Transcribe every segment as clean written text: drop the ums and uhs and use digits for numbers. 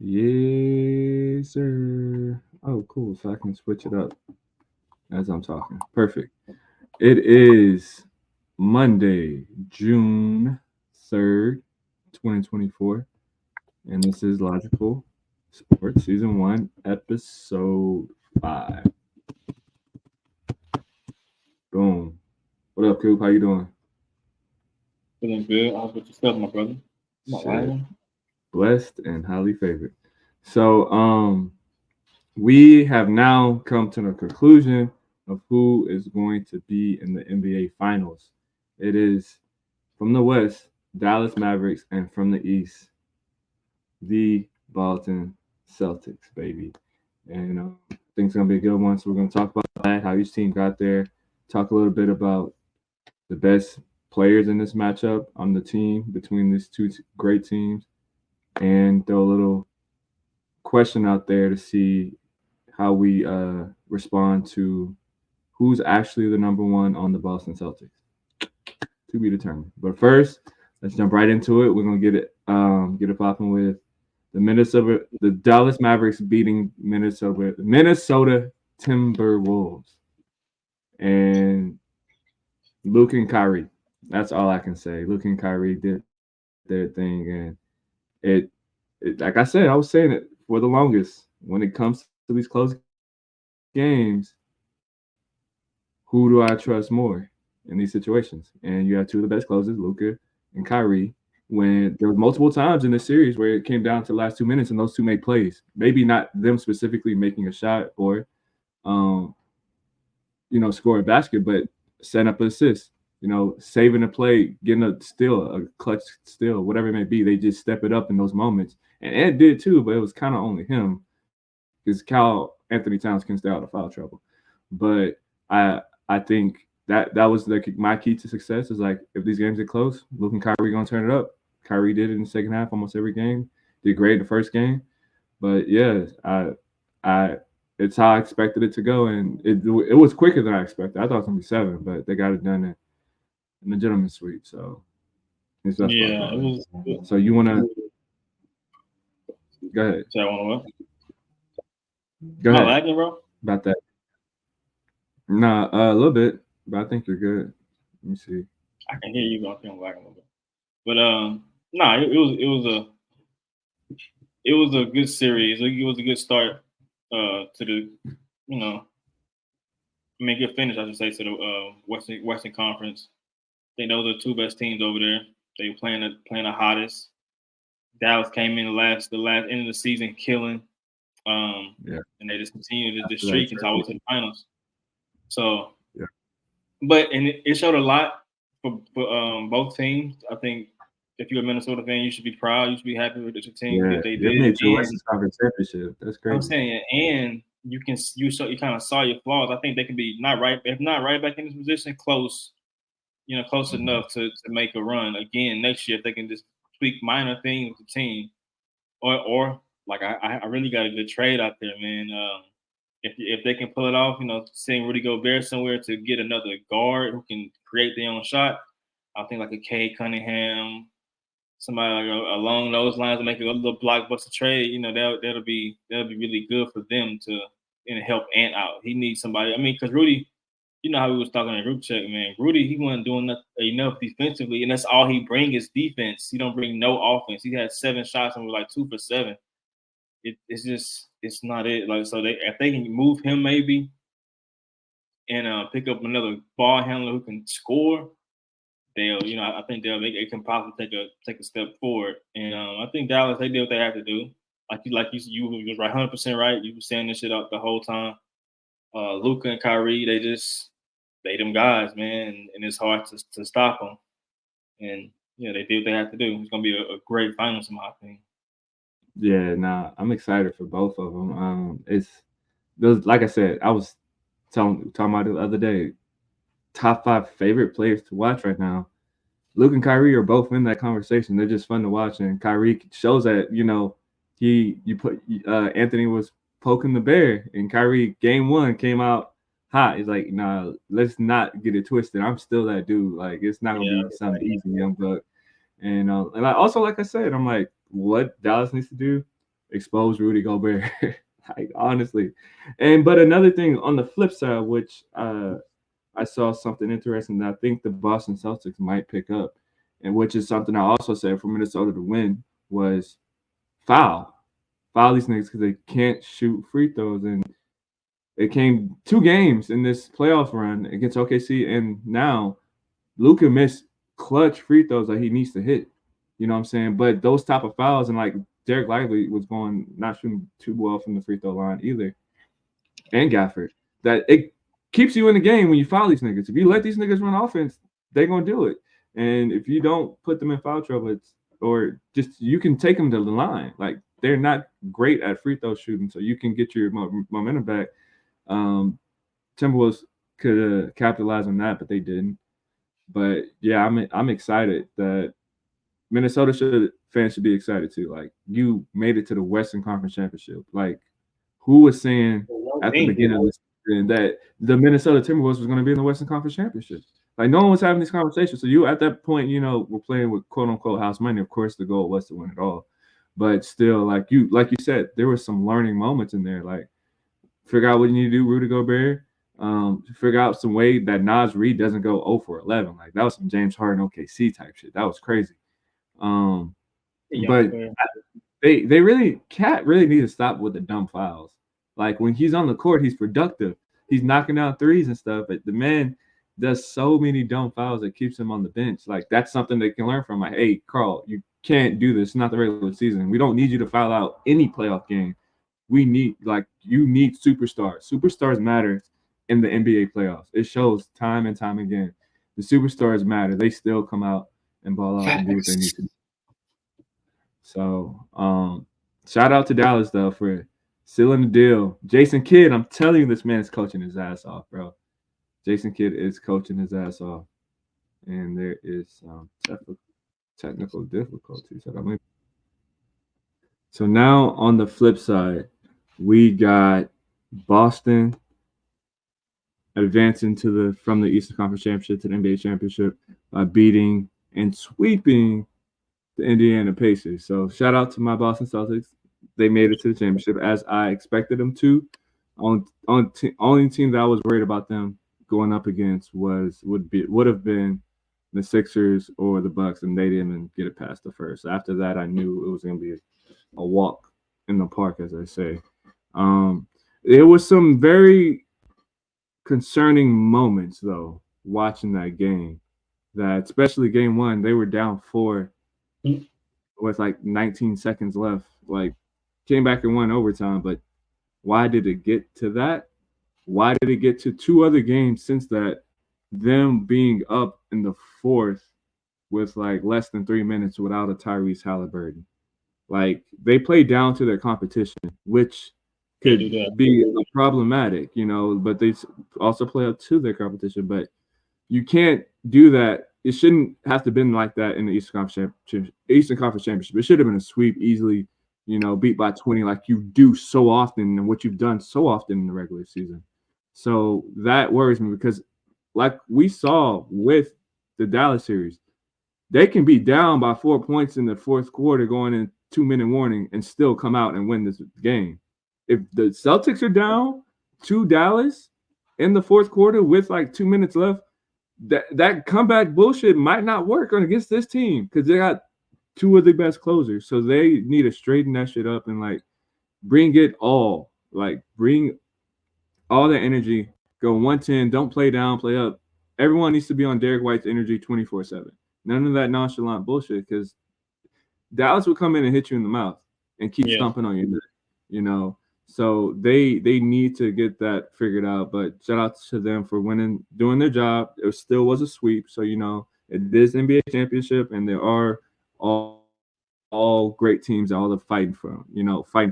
Yes, sir. Oh, cool. So I can switch it up as I'm talking. Perfect. It is Monday, June 3rd, 2024. And this is Logical Sports Season 1, Episode 5. Boom. What up, Coop? How you doing? Feeling good. How's with yourself, my brother? Not Shit. lying. Blessed and highly favored. So, we have now come to the conclusion of who is going to be in the NBA Finals. It is from the West, Dallas Mavericks, and from the East, the Boston Celtics, baby. And I think it's going to be a good one. So we're going to talk about that, how each team got there, talk a little bit about the best players in this matchup on the team between these two great teams, and throw a little question out there to see how we respond to who's actually the number one on the Boston Celtics, to be determined. But first, let's jump right into it. We're gonna get it popping with the Dallas Mavericks beating Minnesota Timberwolves, and Luke and Kyrie. That's all I can say. Luke and Kyrie did their thing, and it, like I said, I was saying it for the longest. When it comes to these close games, who do I trust more in these situations? And you have two of the best closers, Luca and Kyrie. When there was multiple times in this series where it came down to the last 2 minutes and those two made plays. Maybe not them specifically making a shot or, um, score a basket, but setting up an assist. Saving a play, getting a steal, a clutch steal, whatever it may be. They just step it up in those moments, and Ed did too, but it was kind of only him because Cal Anthony Towns can stay out of foul trouble. But I think that was my key to success is like if these games get close, Luke and Kyrie gonna turn it up. Kyrie did it in the second half almost every game. Did great in the first game, but yeah, I it's how I expected it to go, and it was quicker than I expected. I thought it was gonna be 7, but they got it done in the gentleman's suite. So that's what I Yeah, thought. it was. So you wanna go ahead? Say I want to what? Go Am I ahead lagging, bro? about that. Nah, a little bit, but I think you're good. Let me see. I can hear you, but I think I'm lagging a little bit. But nah, it was a good series. It was a good start to the you know good finish I should say to the Western Conference. I think those are the two best teams over there. They were playing the hottest. Dallas came in the last end of the season killing. Yeah, And they just continued the after that streak until I trade. was in the finals. So, Yeah, but it showed a lot for both teams. I think if you're a Minnesota fan, you should be proud. You should be happy with your team yeah, that they they did. made it to the Western And Conference championship. That's I'm crazy. saying, and you kind of saw your flaws. I think they can be not right, if not right back in this position, close. Close Mhm. enough to make a run again next year if they can just tweak minor things with the team, or like I really got a good trade out there, man. If they can pull it off, seeing Rudy Gobert somewhere to get another guard who can create their own shot, I think like a Cade Cunningham, somebody like along those lines to make a little blockbuster trade. That'll be really good for them to help Ant out. He needs somebody. I mean, because Rudy, how we was talking in group chat, man. Rudy, he wasn't doing enough defensively, and that's all he bring is defense. He don't bring no offense. He had 7 shots and was like 2 for 7. It's just it's not it. Like so, if they can move him maybe and pick up another ball handler who can score, I think they can possibly take a step forward. And I think Dallas they did what they have to do. You was right, 100% right. You were saying this shit out the whole time. Luca and Kyrie, they them guys, man, and it's hard to stop them. And they did what they have to do. It's gonna be a great finals in my opinion. Yeah, nah, I'm excited for both of them. It's those like I said, I was talking about it the other day. Top 5 favorite players to watch right now. Luke and Kyrie are both in that conversation. They're just fun to watch, and Kyrie shows that Anthony was poking the bear, and Kyrie game 1 came out hot. He's like, nah, let's not get it twisted. I'm still that dude. Like it's not gonna be Yeah, something easy, young buck. And I also like I said, I'm like, what Dallas needs to do expose Rudy Gobert. Like honestly, but another thing on the flip side, which I saw something interesting that I think the Boston Celtics might pick up, and which is something I also said for Minnesota to win was foul, foul these niggas because they can't shoot free throws, and it came 2 games in this playoff run against OKC, and now Luka missed clutch free throws that he needs to hit. You know what I'm saying? But those type of fouls and like Derek Lively was going not shooting too well from the free throw line either, and Gafford. That it keeps you in the game when you foul these niggas. If you let these niggas run offense, they're gonna do it. And if you don't put them in foul trouble, or just you can take them to the line. Like they're not great at free throw shooting, so you can get your momentum back. Um, Timberwolves could capitalize on that, but they didn't. But yeah, I'm excited that Minnesota fans should be excited too. Like you made it to the Western Conference Championship. Like who was saying at the beginning of the season that the Minnesota Timberwolves was going to be in the Western Conference Championship? Like no one was having these conversations. So you at that point, we're playing with quote unquote house money. Of course, the goal was to win it all, but still, like you said, there was some learning moments in there. Like figure out what you need to do, Rudy Gobert. Figure out some way that Nas Reed doesn't go 0 for 11. Like that was some James Harden OKC type shit. That was crazy. Um, but they really Cat really need to stop with the dumb fouls. Like when he's on the court, he's productive. He's knocking down threes and stuff. But the man does so many dumb fouls that keeps him on the bench. Like that's something they can learn from. Like, hey, Carl, you can't do this. It's not the regular season. We don't need you to foul out any playoff game. You need superstars. Superstars matter in the NBA playoffs. It shows time and time again. The superstars matter. They still come out and ball out and do what they need to do. So, shout out to Dallas though for sealing the deal. Jason Kidd, I'm telling you, this man is coaching his ass off, bro. Jason Kidd is coaching his ass off, and there is technical difficulties. So now on the flip side, we got Boston advancing from the Eastern Conference Championship to the NBA Championship by beating and sweeping the Indiana Pacers. So shout out to my Boston Celtics. They made it to the championship as I expected them to. Only team that I was worried about them going up against would have been the Sixers or the Bucks, and they didn't even get it past the first. After that, I knew it was going to be a walk in the park, as I say. There was some very concerning moments though watching that game. That especially game one, they were down 4 with like 19 seconds left. Like came back and won overtime, but why did it get to that? Why did it get to 2 other games since that? Them being up in the fourth with like less than 3 minutes without a Tyrese Halliburton. Like they play down to their competition, which could be problematic, but they also play up to their competition. But you can't do that. It shouldn't have to been like that in the Eastern Conference Championship. It should have been a sweep, easily, beat by 20, like you do so often, and what you've done so often in the regular season. So that worries me because, like we saw with the Dallas series, they can be down by 4 points in the fourth quarter, going in 2-minute warning, and still come out and win this game. If the Celtics are down to Dallas in the fourth quarter with like 2 minutes left, that comeback bullshit might not work against this team because they got 2 of the best closers. So they need to straighten that shit up and like bring it all. Like bring all the energy. Go 110. Don't play down, play up. Everyone needs to be on Derek White's energy 24/7. None of that nonchalant bullshit because Dallas will come in and hit you in the mouth and keep stomping on your neck. So they need to get that figured out. But shout out to them for doing their job. It still was a sweep. So it is NBA championship, and there are all great teams that all are fighting for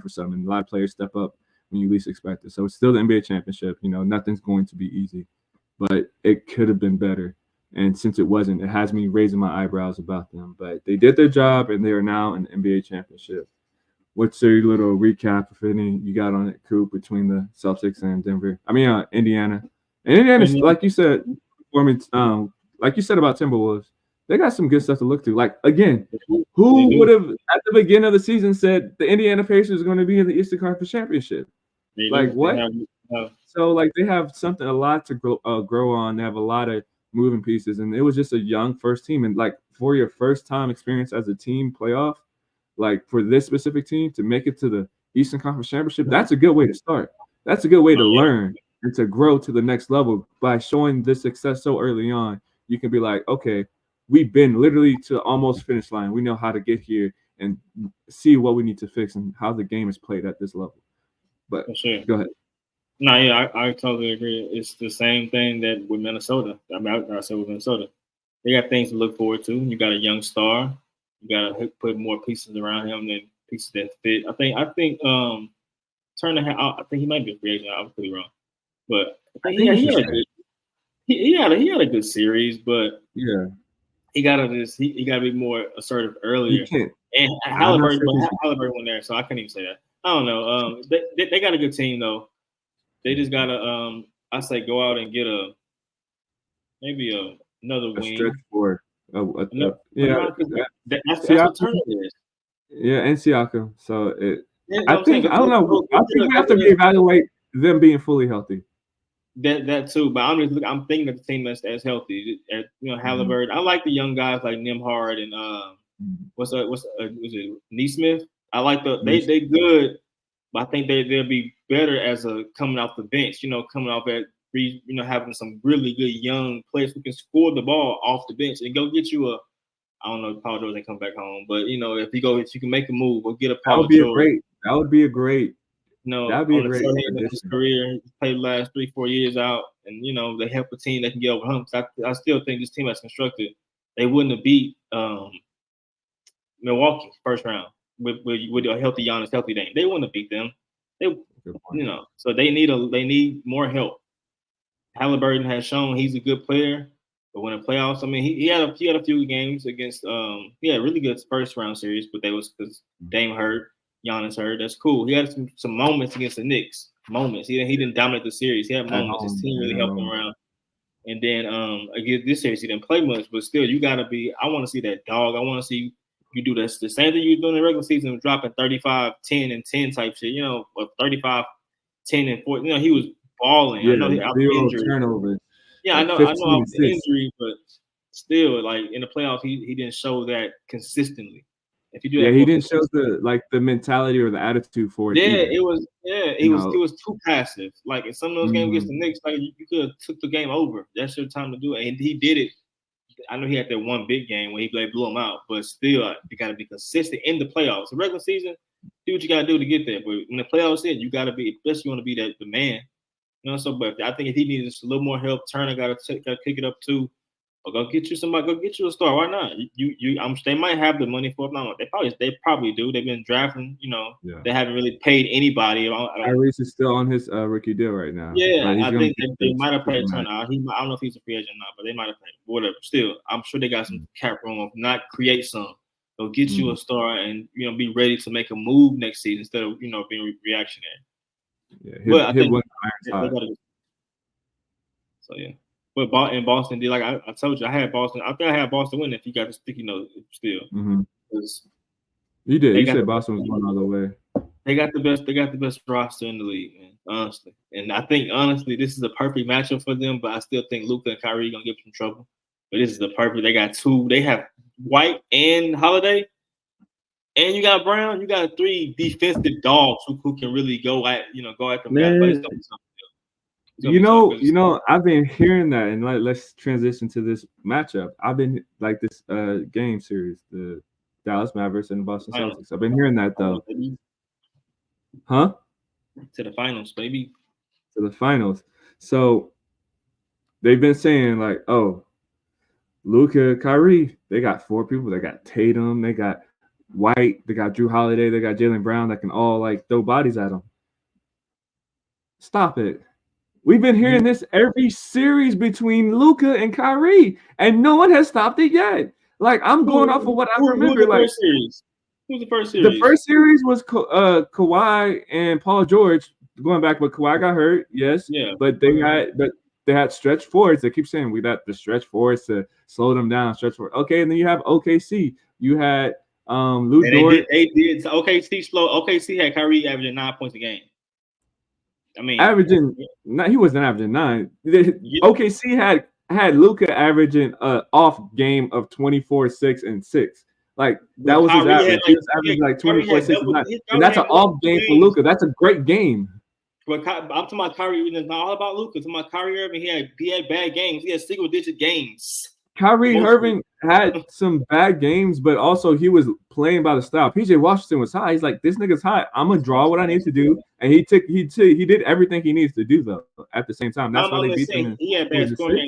something. And a lot of players step up when you least expect it. So it's still the NBA championship. Nothing's going to be easy, but it could have been better. And since it wasn't, it has me raising my eyebrows about them. But they did their job, and they are now in the NBA championship. What's your little recap, if any, you got on it, Coop, between the Celtics and Indiana? And Indiana, like you said, like you said about Timberwolves, They got some good stuff to look to. Like again, They do. They who do. would have at the beginning of the season said the Indiana Pacers are going to be in the Eastern Conference Championship? They Like do. They what? have So like they have something a lot to grow on. They have a lot of moving pieces, and it was just a young first team. And like for your first time experience as a team playoff, like for this specific team to make it to the Eastern Conference Championship, that's a good way to start. That's a good way no, to yeah, learn and to grow to the next level by showing this success so early on. You can be like, okay, we've been literally to almost finish line. We know how to get here and see what we need to fix and how the game is played at this level. But for sure. go ahead. No, yeah, I totally agree. It's the same thing that with Minnesota. I mean, I said with Minnesota, they got things to look forward to. You got a young star. You got to put more pieces around him than pieces that fit. I think Turner. I think he might be a free agent. I was pretty wrong, but I I think think you he should had a stay. good he had a good series, but Yeah, he gotta be more assertive he earlier. can't. And I'm not Halliburton, sure but if he Halliburton went there, so I couldn't even say that. I don't know. They got a good team though. They just gotta I say go out and get maybe another a stretch wing. for Another, but yeah, no, because that's what Turner Siakam. is. Yeah, and Siakam. So Yeah, you know I what I'm saying? think I don't know. I think we Go have to get a, reevaluate them being fully healthy. that too. But I'm thinking of the team that's healthy. Mhm. Halliburton. I like the young guys like Nimhard and Mhm. what's was it Neesmith? I like Nice. they good, but I think they'll be better as a coming off the bench. Coming off having some really good young players who can score the ball off the bench and go get you a. I don't know if Paul George ain't come back home, but if you can make a move or get a That Paul would be a George, great. That would be a great. That would be a on the great tail end of his addition. career, he played the last 3-4 years out, and they help a team that can get over humps. I still think this team that's constructed, they wouldn't have beat Milwaukee first round with a healthy Giannis, healthy Dame. They wouldn't have beat them. They, Good point. so they need more help. Halliburton has shown he's a good player, but when the playoffs, I mean, he had a few games against he had a really good first round series, but they was because Dame hurt, Giannis hurt. That's cool. He had some moments against the Knicks. Moments. He didn't dominate the series. He had At moments. His home, team really helped him you around. And then again, this series he didn't play much, but still, you gotta be. I want to see that dog. I want to see you do this the same thing you doing in the regular season, dropping 35, 10, and 10 type shit. Or 35, 10, and 4. He was balling. I yeah, know he out the 0 injury. turnovers, Yeah, I like know. I know 15 out the assists. injury, but still, like in the playoffs, he didn't show that consistently. If you do Yeah, that he more didn't show consistent, the mentality or the attitude for it yeah, either. it was. Yeah, You he know. was too passive. Like in some of those games against Mhm. the Knicks, like you could have took the game over. That's your time to do it, and he did it. I know he had that one big game where he blew him out, but still, you got to be consistent in the playoffs. The regular season, do what you got to do to get there. But when the playoffs hit, you got to be, especially you want to be the man. So, but I think if he needs just a little more help, Turner got to pick it up too. Or go get you somebody. Go get you a star. Why not? They might have the money for it. No, they probably do. They've been drafting. Yeah. They haven't really paid anybody. I don't. Tyrese is still on his rookie deal right now, Yeah, but he's I gonna think get they this might have paid supermax. Turner. I don't know if he's a free agent or not, but they might have paid. Whatever. Still, I'm sure they got some cap room of not create some. Go get you Mm. a star and be ready to make a move next season instead of being reactionary. Yeah, But I hit think one irons they hot. got to. So yeah. But in Boston, did like I told you, I had Boston. I think I had Boston win if you got the sticky note still. Mm-hmm. Because You did. they You got said the Boston was going all the way. they got the best roster in the league, man. Honestly. And I think honestly this is a perfect matchup for them, but I still think Luka and Kyrie gonna give them trouble. But this is the perfect. They got two. They have White and Holiday, and you got Brown. You got three defensive dogs who can really go at them guys. But it's Man, gonna be something. It's gonna be tough because I've been hearing that, and let's transition to this matchup. I've been like this game series, the Dallas Mavericks and the Boston finals. Celtics. I've been hearing that though. Maybe Huh? to the finals, maybe. To the finals. So they've been saying like, oh, Luka, Kyrie, they got four people. They got Tatum, they got White, they got Drew Holiday, they got Jalen Brown that can all like throw bodies at them. Stop it. We've been hearing this every series between Luka and Kyrie, and no one has stopped it yet. Like I'm going off of what I Who's remember. the Like first series? Who's the first the series? first series was Kawhi and Paul George going back, but Kawhi got hurt. Yes, Yeah. but they had but they had stretch fours. They keep saying we got the stretch fours to slow them down, stretch four. Okay, and then you have OKC. You had Luke Dort. They did. So OKC slow. OKC had Kyrie averaging 9 points a game. I mean, Averaging, he wasn't averaging 9. yeah, OKC had Luka averaging off game of 24, 6, and 6. Like that but was his Kyrie had average. He was averaging like Kyrie 24, had 6, and double. 9. And Kyrie that's had an off multiple game for games. Luka. That's a great game. But I'm talking about Kyrie. It's not all about Luka. It's about Kyrie Irving. He had bad games. He had single digit games. Kyrie Mostly. Irving had some bad games, but also he was playing by the style. PJ Washington was hot. He's like, this nigga's hot. I'm gonna draw what I need to do, and he did everything he needs to do though. At the same time, that's why they I'm beat saying them he had in bad the scoring.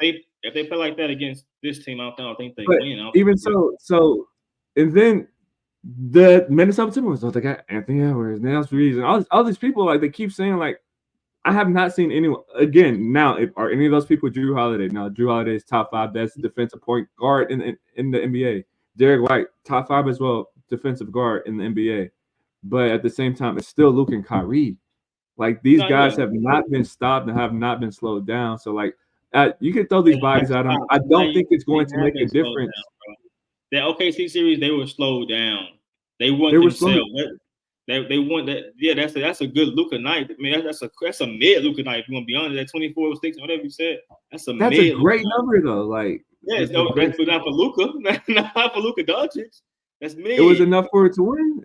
6. If they play like that against this team, I don't think they But win. even so, and then the Minnesota Timberwolves, they got Anthony Edwards, Nels Reeves, and all these people. Like they keep saying, like I have not seen anyone again. Now, are any of those people Drew Holiday? Now, Drew Holiday is top 5 best defensive point guard in the NBA. Derek White, top 5 as well, defensive guard in the NBA. But at the same time, it's still Luke and Kyrie. Like these guys have not been stopped and have not been slowed down. So like, you can throw these bodies at them. I don't think it's going to make a difference. That OKC series, they were slowed down. They want They were themselves. slowed. They want that. Yeah, that's a good Luka night. I mean, that's a mid Luka night. If you want to be honest, that 24-6, whatever you said, that's a That's mid. a great number though. Like yeah, it's no, but not for Luka, not for Luka Doncic. That's mid. It was enough for it to win.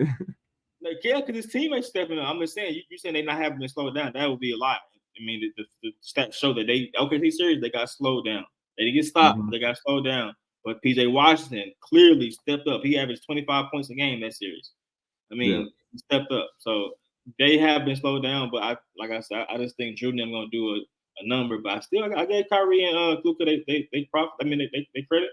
Like yeah, because his teammates stepping up. I'm just saying, you saying they not having been slowed down. That would be a lie. I mean, the stats show that they OKC series they got slowed down. They didn't get stopped. They got slowed down. But PJ Washington clearly stepped up. He averaged 25 points a game that series. I mean, he stepped up. So they have been slowed down. But like I said, I just think Drew and them gonna do a number. But I gave Kyrie and Luka they profit. I mean, they credit.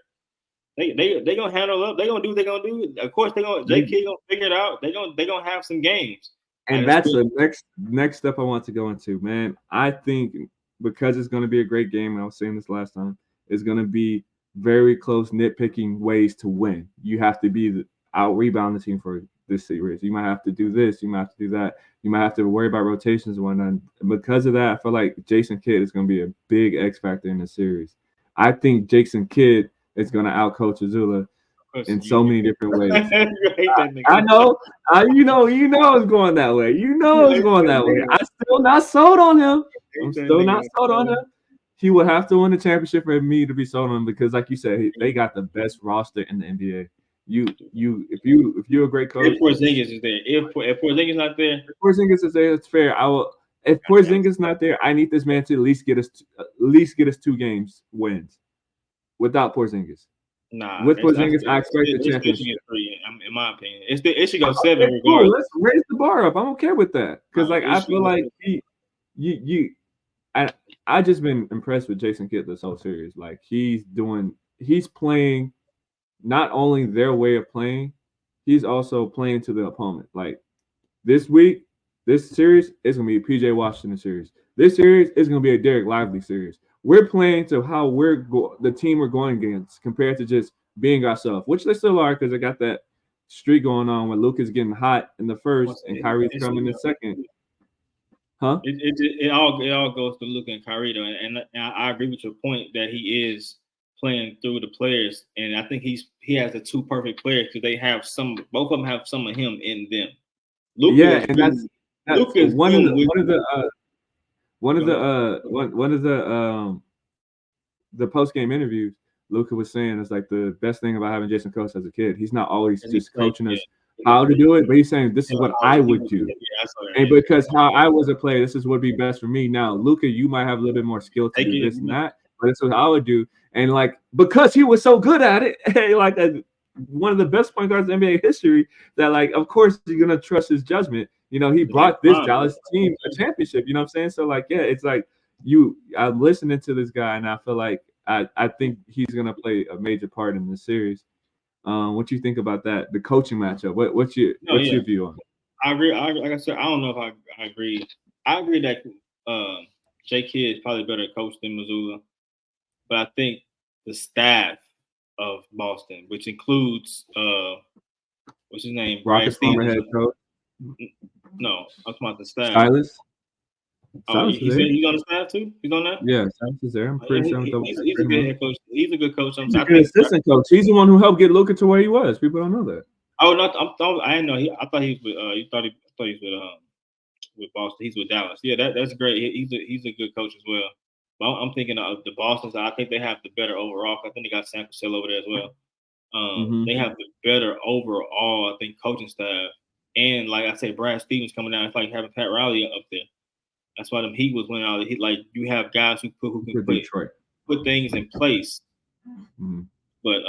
They gonna handle up. They gonna do what they gonna do. Of course, they gonna JK gonna figure it out. They gonna have some games. And that's the next step I want to go into, man. I think because it's gonna be a great game, and I was saying this last time, it's gonna be very close, nitpicking ways to win. You have to be the out rebound the team for this series. You might have to do this. You might have to do that. You might have to worry about rotations and whatnot. And because of that, I feel like Jason Kidd is going to be a big X factor in the series. I think Jason Kidd is going to outcoach Azula in so many different ways. I know. You know it's going that way. You know it's going that way. I'm still not sold on him. I'm still not sold on him. He would have to win the championship for me to be sold on him because, like you said, they got the best roster in the NBA. If you're a great coach, if Porzingis is there, if Porzingis not there, if Porzingis is there, it's fair. I will. If Porzingis not there, I need this man to at least get us 2 games wins. Without Porzingis, nah. With Porzingis, I expect the championship. In my opinion, it should go 7 Okay, regardless. cool. Let's raise the bar up. I'm okay with that because, like, I feel like I just been impressed with Jason Kidd this whole series. Like, he's playing not only their way of playing, he's also playing to the opponent. Like this week, this series is gonna be a PJ Washington series. This series is gonna be a Derek Lively series. We're playing to how the team we're going against compared to just being ourselves, which they still are because they got that streak going on where Luka's getting hot in the first and Kyrie's coming in second. Huh? It all goes to Luka and Kyrie though, and I agree with your point that he is playing through the players, and I think he has the 2 perfect players because they have both of them have some of him in them. Luka and that's one of the post game interviews. Luka was saying it's like the best thing about having Jason coach as a kid. He's not always just coaching us how to do it, but he's saying this is what I would do. And because how I was a player, this is what would be best for me. Now, Luka, you might have a little bit more skill to do this and that, but this is what I would do. And like because he was so good at it, like one of the best point guards in NBA history, that like of course you're gonna trust his judgment. You know, he brought this Dallas team a championship. You know what I'm saying? So like, yeah, it's like I'm listening to this guy, and I feel like I think he's gonna play a major part in this series. What you think about that? The coaching matchup. What's your view on it? I agree. Like I said, I don't know if I agree. I agree that J. Kidd is probably better coach than Mazzulla, but I think the staff of Boston, which includes what's his name, Rockets former head coach. No, I'm talking about the staff. Silas. Oh, Silas is there. he's on the staff too. He's on that. Yeah, Silas is there. I'm pretty sure. He's a good head coach. He's a good coach. He's a I good think. assistant coach. He's the one who helped get Luka to where he was. People don't know that. Oh no, I didn't know. I thought he was with. I thought he was with Boston. He's with Dallas. Yeah, that's great. He's a good coach as well. But I'm thinking of the Boston's. I think they have the better overall. I think they got Sam Cassell over there as well. Mm-hmm. They have the better overall, I think, coaching staff. And like I said, Brad Stevens coming down. It's like having Pat Riley up there. That's why them Heat was winning all the Heat. Like you have guys who can put things in place. Mm-hmm. But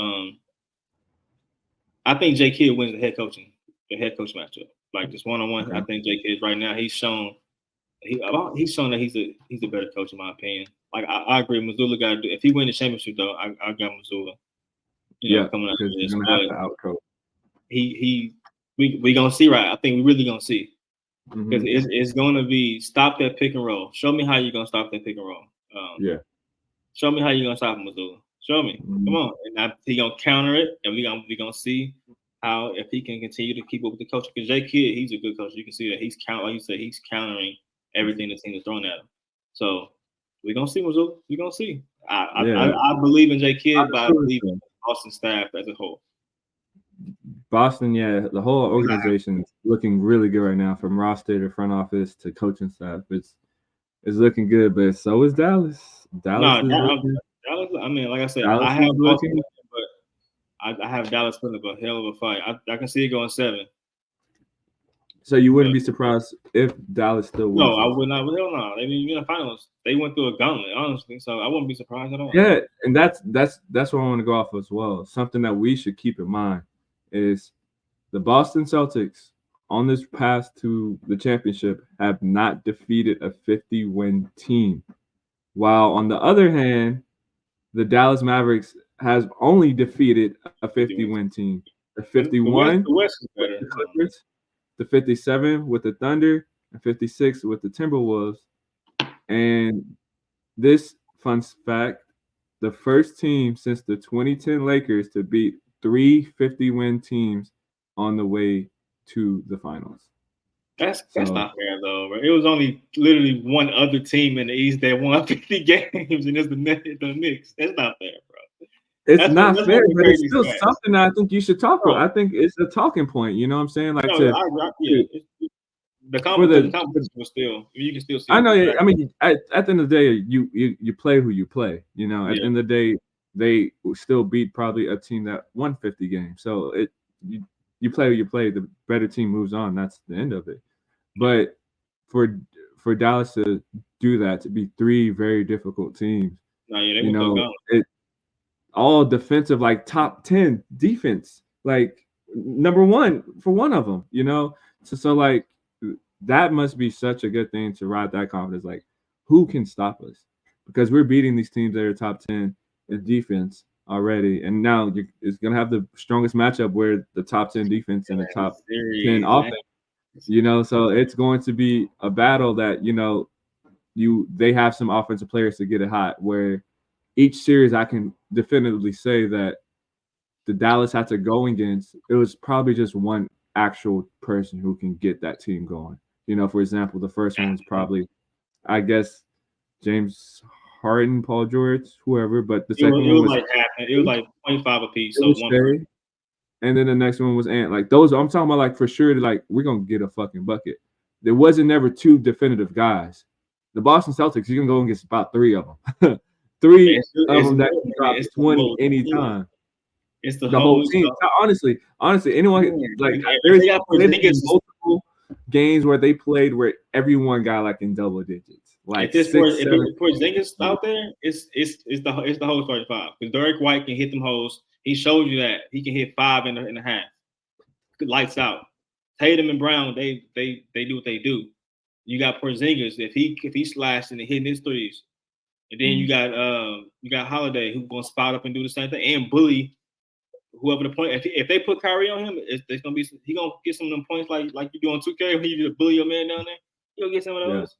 I think J Kidd wins the head coach matchup. Like just 1-on-1. Okay. I think J Kidd right now he's shown that he's a better coach in my opinion. Like I agree, Missoula got to do. If he win the championship though, I got Missoula. Coming out of this, but we gonna see, right? I think we really gonna see because it's gonna be stop that pick and roll. Show me how you're gonna stop that pick and roll. Show me how you're gonna stop Missoula. Show me. Come on, and he gonna counter it, and we gonna see how if he can continue to keep up with the coach. Because J Kidd, he's a good coach. You can see that he's like you said, he's countering everything the team is throwing at him. So we're gonna see Missoula. We're gonna see. I believe in J Kidd, but I believe in Boston staff as a whole. Boston, the whole organization is looking really good right now, from roster to front office to coaching staff. It's looking good, but so is Dallas. Dallas. I mean, like I said, I have Boston, but I have Dallas putting up a hell of a fight. I can see it going 7. So you wouldn't be surprised if Dallas still wins? No, I would not. Hell no. They mean in the finals. They went through a gauntlet, honestly. So I wouldn't be surprised at all. Yeah, and that's what I want to go off as well. Something that we should keep in mind is the Boston Celtics on this path to the championship have not defeated a 50-win team, while on the other hand, the Dallas Mavericks has only defeated a 50-win team. The 51 the West is better. The Clippers, the 57 with the Thunder, and 56 with the Timberwolves. And this fun fact, the first team since the 2010 Lakers to beat 3 50-win teams on the way to the finals. That's not fair though, bro. It was only literally one other team in the East that won 50 games, and it's the Knicks. That's not fair, bro. It's not fair, but it's still something that I think you should talk about. I think it's a talking point. You know what I'm saying? Like the competition was still, you can still see. I know. I mean, at the end of the day, you play who you play. You know, at the end of the day, they still beat probably a team that won 50 games. So you play who you play. The better team moves on. That's the end of it. But for Dallas to do that, to be 3 very difficult teams, it all defensive, like top 10 defense, like number 1 for one of them. So like that must be such a good thing to ride that confidence. Like, who can stop us? Because we're beating these teams that are top 10 in defense already, and now it's gonna have the strongest matchup where the top 10 defense and the top 10 offense. So it's going to be a battle that they have some offensive players to get it hot. Where each series, I can definitively say that the Dallas had to go against, it was probably just one actual person who can get that team going. For example, the first one was probably, I guess, James Harden, Paul George, whoever. But the second one was it was like 25 apiece. So one. And then the next one was Ant. Like those, I'm talking about, like for sure, like we're gonna get a fucking bucket. There wasn't never 2 definitive guys. The Boston Celtics, you can go against about 3 of them. 3 of them that can drop 20 anytime. It's the whole team. Honestly, anyone like there's multiple games where they played where everyone got like in double digits. Like if Porzingis out there, it's the whole starting 5. Because Derek White can hit them holes. He showed you that he can hit 5 in a half. Lights out. Tatum and Brown, they do what they do. You got Porzingis if he slashed and hitting his threes, and then you got Holiday who's gonna spot up and do the same thing and bully whoever the point. If they put Kyrie on him, it's gonna be he gonna get some of them points like you do on 2K when you just bully your man down there. He'll get some of those.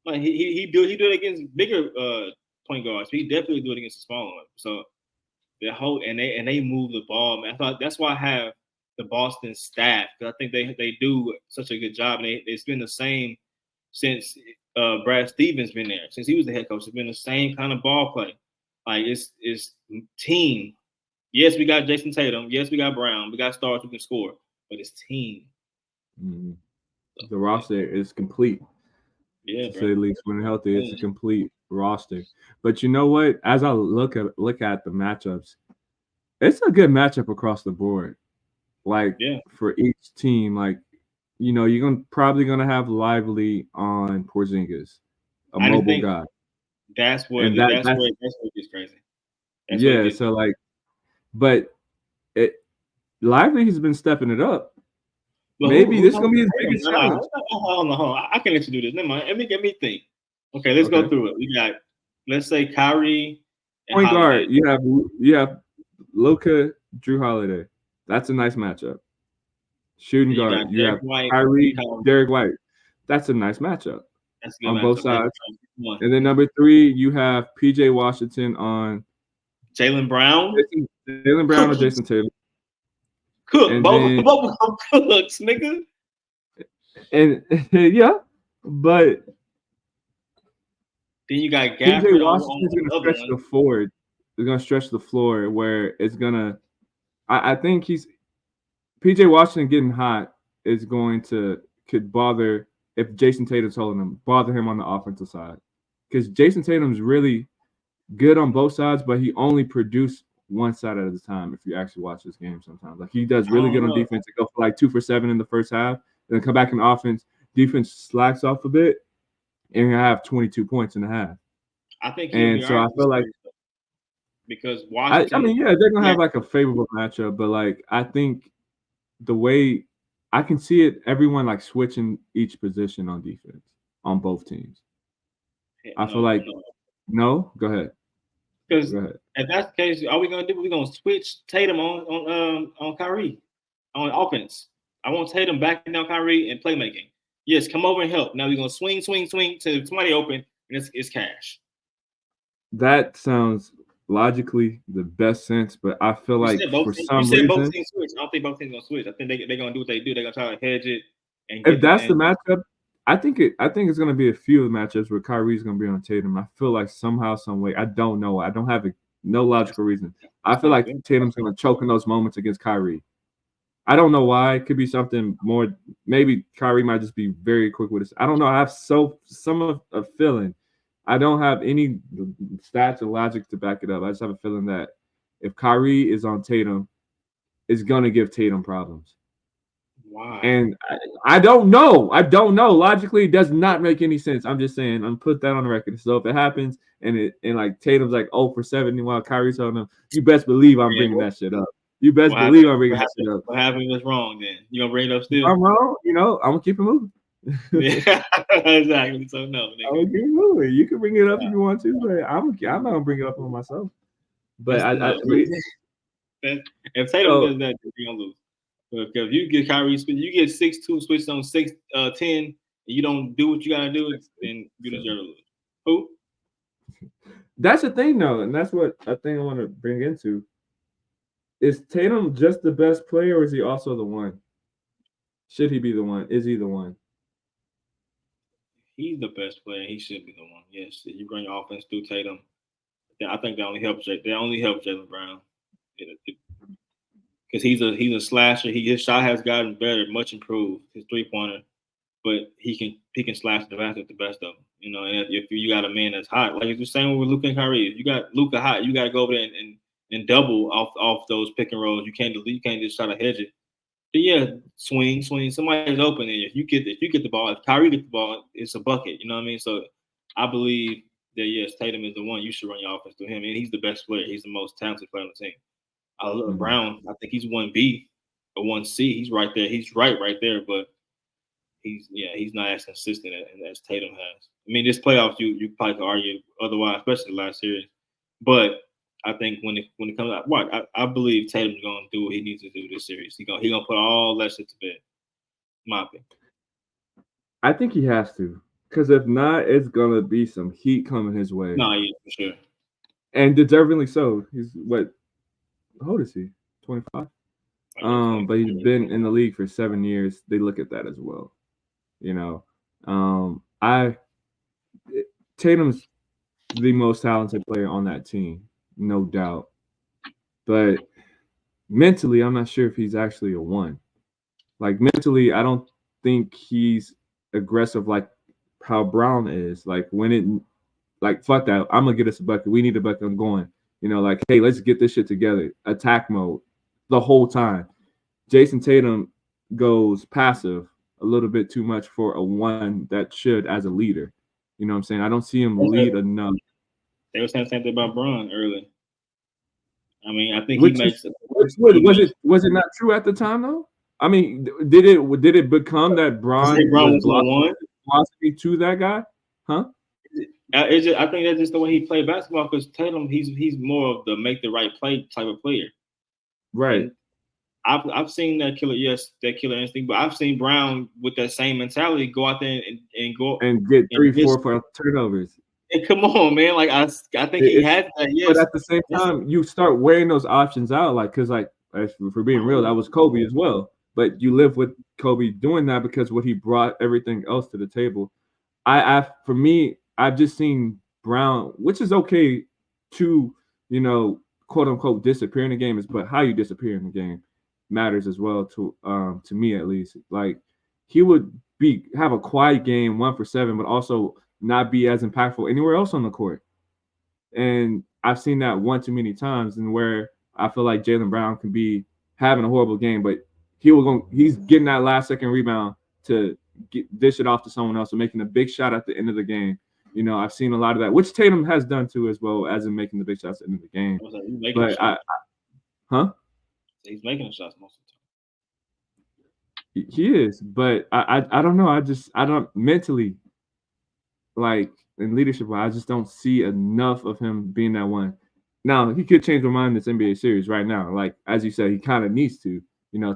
Yeah. Like he do it against bigger point guards. He definitely do it against the smaller ones. So the whole and they move the ball, man. I thought that's why I have the Boston staff, because I think they do such a good job, and it's been the same since Brad Stevens been there, since he was the head coach. It's been the same kind of ball play. Like it's team. Yes, we got Jason Tatum. Yes, we got Brown. We got stars who can score, but it's team. Mhm. So, The roster is complete, yeah, to bro. say the least. When healthy, it's Yeah. a complete roster. But you know what? As I look at the matchups, it's a good matchup across the board. Like Yeah. for each team, like you're probably gonna have Lively on Porzingis, a I just mobile think guy, that's where and the, that's that's where that's where it gets crazy. That's where it yeah. gets. So like, but it Lively has been stepping it up. But Maybe who's this is on gonna be his Tatum? biggest No, challenge. no, hold on, hold on. I can let you do this. Never mind. Let me think. Okay, let's go Okay, through it. We got, let's say, Kyrie and point Holiday. guard. You have Luka, Drew Holiday. That's a nice matchup. Shooting Then you got guard, you Derek have White and Kyrie, Kyrie. Derek White. That's a nice matchup That's a good on both matchup. There we sides. go. One. And then number three, you have PJ Washington on Jalen Brown, Jalen Brown or Jason cookies, Tatum. cook. And Both then both of them cooks, nigga. and yeah, but Then you got PJ Gafford on Washington's the gonna other stretch one. the floor. It's gonna stretch the floor where it's gonna I think he's PJ Washington getting hot is going to could bother if Jason Tatum's holding him, bother him on the offensive side. Because Jason Tatum's really good on both sides, but he only produced one side at a time. If you actually watch this game, sometimes like he does I really don't good on know. defense. He go for like 2 for 7 in the first half, then come back in offense. Defense slacks off a bit, and you have 22 points in the half. I think he'll be And all so right I in this feel like series though, because I Washington. mean, yeah, they're gonna Yeah, have like a favorable matchup, but like I think the way I can see it, everyone like switching each position on defense on both teams. I feel no, like no. no. Go ahead. Because Go ahead. if that's the case, all we gonna do? We're gonna switch Tatum on Kyrie on offense. I want Tatum backing down Kyrie and playmaking. Yes, come over and help. Now we're gonna swing, swing, swing to somebody open, and it's cash. That sounds logically the best sense, but I feel You like said both for teams. You some said both reason, teams switch. I don't think both teams gonna switch. I think they're gonna do what they do. They're gonna try to hedge it and if get the that's the and matchup, I think it's gonna be a few of the matchups where Kyrie's gonna be on Tatum. I feel like somehow, some way, I don't know. I don't have no that's, logical reason. I that's feel not like good. Tatum's gonna choke in those moments against Kyrie. I don't know why. It could be something more. Maybe Kyrie might just be very quick with this. I don't know. I have some of a feeling. I don't have any stats or logic to back it up. I just have a feeling that if Kyrie is on Tatum, it's gonna give Tatum problems. Why? And I don't know. I don't know. Logically, it does not make any sense. I'm just saying. I'm put that on the record. So if it happens and like Tatum's like 0 for 7 while Kyrie's on him, you best believe I'm Yeah. bringing that shit up. You best What happened? believe I'm bringing What that happened? shit up. What happened was wrong. Then you gonna bring it up If still? I'm wrong, I'm gonna keep it moving. Yeah, exactly. So no, I'm nigga. gonna keep it moving. You can bring it up if you want to, but I'm not gonna bring it up on myself. But That's I no. If Tatum so does that, you're gonna lose. But if you get Kyrie, you get 6-2 switched on 6-10, and you don't do what you gotta do, then you deserve to lose. Who? that's the thing though, and that's what I think I want to bring into. Is Tatum just the best player, or is he also the one? Should he be the one? Is he the one? He's the best player. He should be the one. Yes, you bring your offense through Tatum. I think they only help. They only help Jalen Brown because he's a slasher. His shot has gotten better, much improved. His 3 pointer, but he can slash the basket the best of them. And if you got a man that's hot, like it's the same with Luka and Kyrie. If you got Luka hot, you got to go over there and double off those pick and rolls. You can't just try to hedge it. But yeah, swing, swing. Somebody's open, and if you get the ball, if Kyrie gets the ball, it's a bucket. You know what I mean? So I believe that yes, Tatum is the one you should run your offense through him, and he's the best player. He's the most talented player on the team. I love Mhm. Brown. I think he's 1B or 1C. He's right there. He's right there, but he's not as consistent as Tatum has. I mean, this playoffs you probably could argue otherwise, especially the last series. But I think when it comes out, I believe Tatum's gonna do what he needs to do this series. He gonna put all that shit to bed. In my opinion. I think he has to, because if not, it's gonna be some heat coming his way, No, yeah, for sure. and deservingly so. He's what? How old is he? 25. Like yeah, 20. But he's been in the league for 7 years. They look at that as well. You know, I Tatum's the most talented player on that team, no doubt. But mentally, I'm not sure if he's actually a one. Like mentally, I don't think he's aggressive like how Brown is. Like when it like fuck that, I'm gonna get us a bucket. We need a bucket. I'm going. Like hey, let's get this shit together. Attack mode the whole time. Jason Tatum goes passive a little bit too much for a one that should as a leader. You know what I'm saying? I don't see him lead enough. They were saying the same thing about Braun early. I mean, I think he Which is makes. which He was makes. it not true at the time though? I mean, did it become that I say Braun Braun was was the one. blossoming to that guy? Huh? I think that's just the way he played basketball. Because Tatum, he's more of the make the right play type of player. Right. And I've seen that killer, yes, that killer instinct. But I've seen Brown with that same mentality go out there and go And get and 3, just 4 for turnovers. and come on, man. Like I think he It's has that. but Yes, at the same time, you start weighing those options out, like because like for being real, that was Kobe as well. But you live with Kobe doing that because what he brought everything else to the table. For me, I've just seen Brown, which is okay to quote unquote disappear in the game, is but how you disappear in the game matters as well to me at least. Like he would have a quiet game 1 for 7, but also not be as impactful anywhere else on the court. And I've seen that one too many times, and where I feel like Jaylen Brown can be having a horrible game, but he's getting that last second rebound to dish it off to someone else, or making a big shot at the end of the game. I've seen a lot of that, which Tatum has done too, as well as in making the big shots at the end of the game. he's making But huh? He's making the shots most of He is, but I don't know. I don't mentally like in leadership. I just don't see enough of him being that one. Now he could change my mind in this NBA series right now. Like as you said, he kind of needs to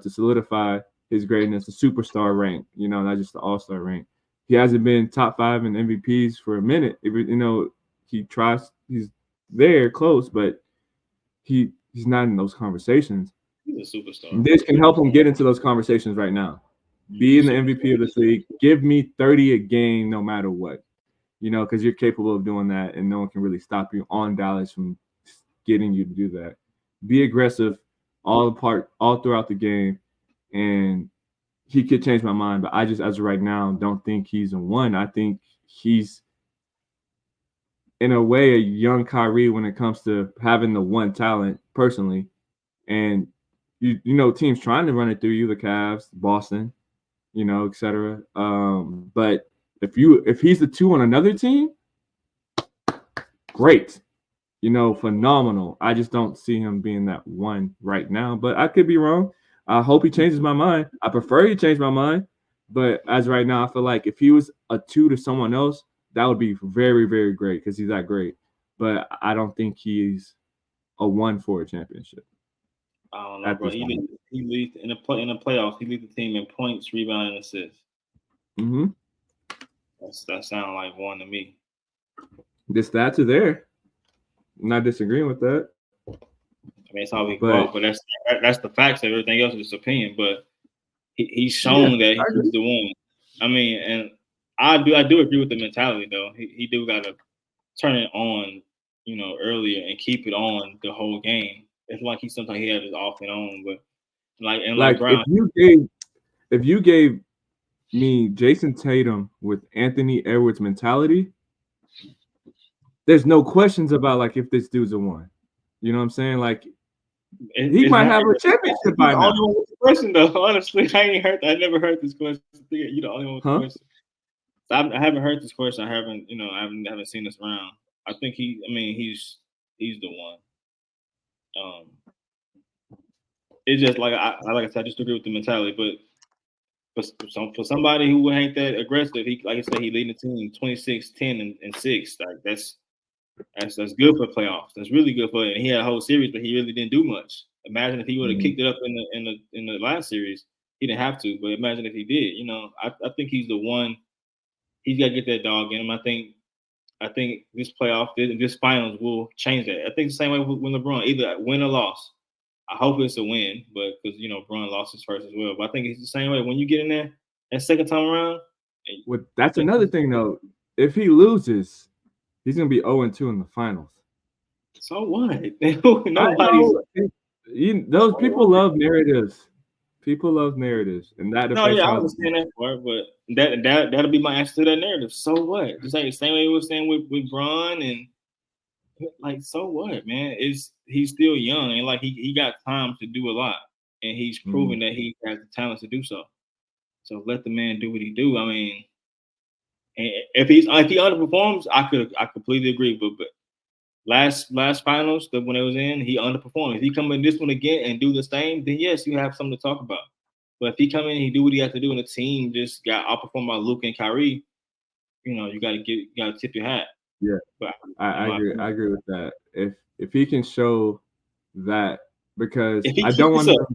solidify his greatness, the superstar rank. Not just the all-star rank. He hasn't been top 5 in MVPs for a minute. He tries. He's there close, but he's not in those conversations. time. He's a superstar. This can help him get into those conversations right now. Be in the MVP of this league. Give me 30 a game, no matter what. Because you're capable of doing that, and no one can really stop you on Dallas from getting you to do that. Be aggressive all throughout the game, and he could change my mind. But I just, as of right now, don't think he's a one. I think he's, in a way, a young Kyrie when it comes to having the one talent personally. And teams trying to run it through you, the Cavs, Boston, etc. But if he's the 2 on another team, great. Phenomenal. I just don't see him being that one right now, but I could be wrong. I hope he changes my mind. I prefer he change my mind, but as right now, I feel like if he was a 2 to someone else, that would be very, very great because he's that great. But I don't think he's a 1 for a championship. I don't know, bro. He leads in the playoffs. He leads the team in points, rebound, and assists. Mm-hmm. That sounds like one to me. The stats are there. I'm not disagreeing with that. I mean, it's all we go off, but that's the facts. Everything else is opinion. But he's shown that he's the one. I mean, and I do agree with the mentality though. He do got to turn it on, earlier and keep it on the whole game. It's like sometimes he had it off and on, but like Brown. If you gave me Jason Tatum with Anthony Edwards mentality, there's no questions about like if this dude's a one. You know what I'm saying? Like he might have a championship by now. Only one with the question though. Honestly, I never heard this question. You the only one with the question. I haven't heard this question. I haven't seen this round. I think he's the one. It's just like I said, I just agree with the mentality, but for somebody who ain't that aggressive, he like I said, he leading the team 26, 10, and 6. Like that's good for playoffs. That's really good for it. And he had a whole series, but he really didn't do much. Imagine if he would have kicked it up in the last series. He didn't have to, but imagine if he did. I think he's the one. He's got to get that dog in him. I think this this finals will change that. I think the same way when LeBron, either win or loss. I hope it's a win, but because LeBron lost his first as well. But I think it's the same way when you get in there that second time around. That's another thing though. If he loses, he's gonna be 0-2 in the finals. So what? I Nobody's. know those So people what? love narratives. People love narratives, and that No, affects yeah, I how. understand that part, but that'll be my answer to that narrative. So what? Just like the same way we were saying with Bron and like, so what, man? Is he's still young and like he got time to do a lot, and he's Mhm. proven that he has the talent to do so. So let the man do what he do. I mean, if he underperforms, I completely agree. But last finals that when it was in, he underperformed. If he come in this one again and do the same, then yes, you have something to talk about. But if he come in and he do what he has to do, and the team just got outperformed by Luke and Kyrie, you gotta tip your hat. Yeah, But in I my agree. opinion, I agree with that. If he can show that, because if he I keep don't this want up, to.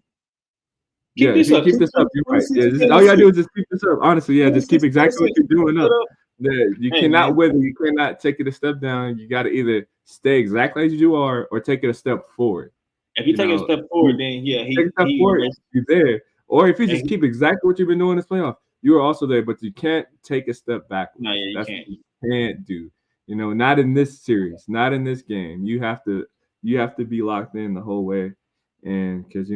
Yeah, if he keep this up, you're right. Yeah, all you gotta do is just keep this up. Honestly, yeah, just keep 26, exactly what 26, you're doing keep it up. up. You Hey cannot man, wither. You cannot take it a step down. You got to either stay exactly as you are or take it a step forward. if he You take a know, step forward, you then yeah, take a step he forward, erased. you're there. Or if you Hey, just keep exactly what you've been doing this playoff, you are also there. But you can't take a step no, backwards. yeah, you That's what can't. you can't do. Not in this series, not in this game. You have to be locked in the whole way, and because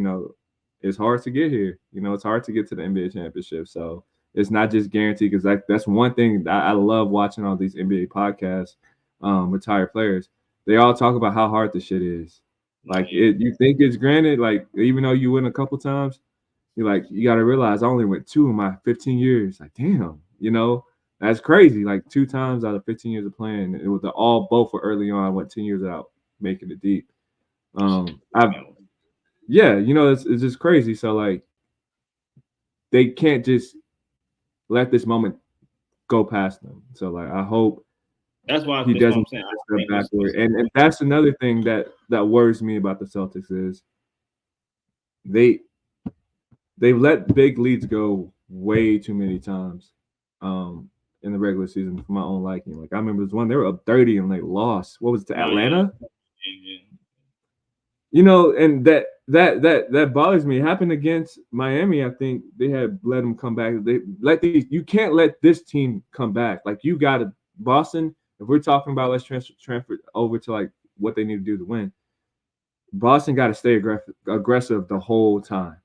it's hard to get here. It's hard to get to the NBA championship. So it's not just guaranteed, because that's one thing that I love watching all these NBA podcasts, retired players. They all talk about how hard the shit is. No, Like yeah. you think it's granted, like even though you win a couple times, you got to realize I only went two in my 15 years. Like damn, that's crazy. Like two times out of 15 years of playing, it was both were early on. I went 10 years out making it deep. I Yeah, it's just crazy. So like they can't just let this moment go past them. So like I hope he That's what I'm doesn't saying. take a I step think backward. And that's another thing that worries me about the Celtics is they they've let big leads go way too many times um in the regular season for my own liking. Like I remember this one they were up 30 and they lost. What was it, to no, yeah, Atlanta? yeah, And that bothers me. It happened against Miami. I think they had let them come back. They let these. You can't let this team come back. Like you got to Boston. If we're talking about let's transfer over to like what they need to do to win, Boston got to stay aggressive the whole time.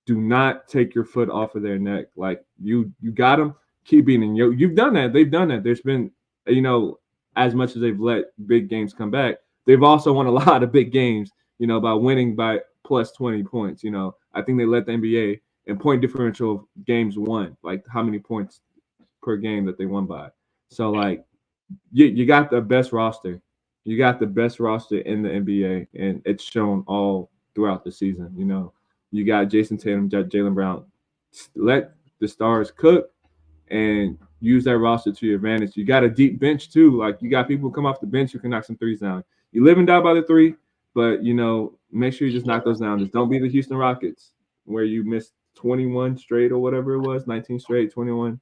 Do not take your foot off of their neck. Like you got them. Keep beating. You've done that. They've done that. There's been you know as much as they've let big games come back, they've also won a lot of big games. By winning by plus 20 points. I think they led the NBA in point differential of games won. Like how many points per game that they won by. So like you got the best roster. You got the best roster in the NBA, and it's shown all throughout the season. You got Jason Tatum, Jalen Brown. Let the stars cook and use that roster to your advantage. You got a deep bench too. Like you got people who come off the bench who can knock some threes down. You live and die by the three, but make sure you just knock those down. Just don't be the Houston Rockets where you missed 21 straight or whatever it was, 19 straight, 21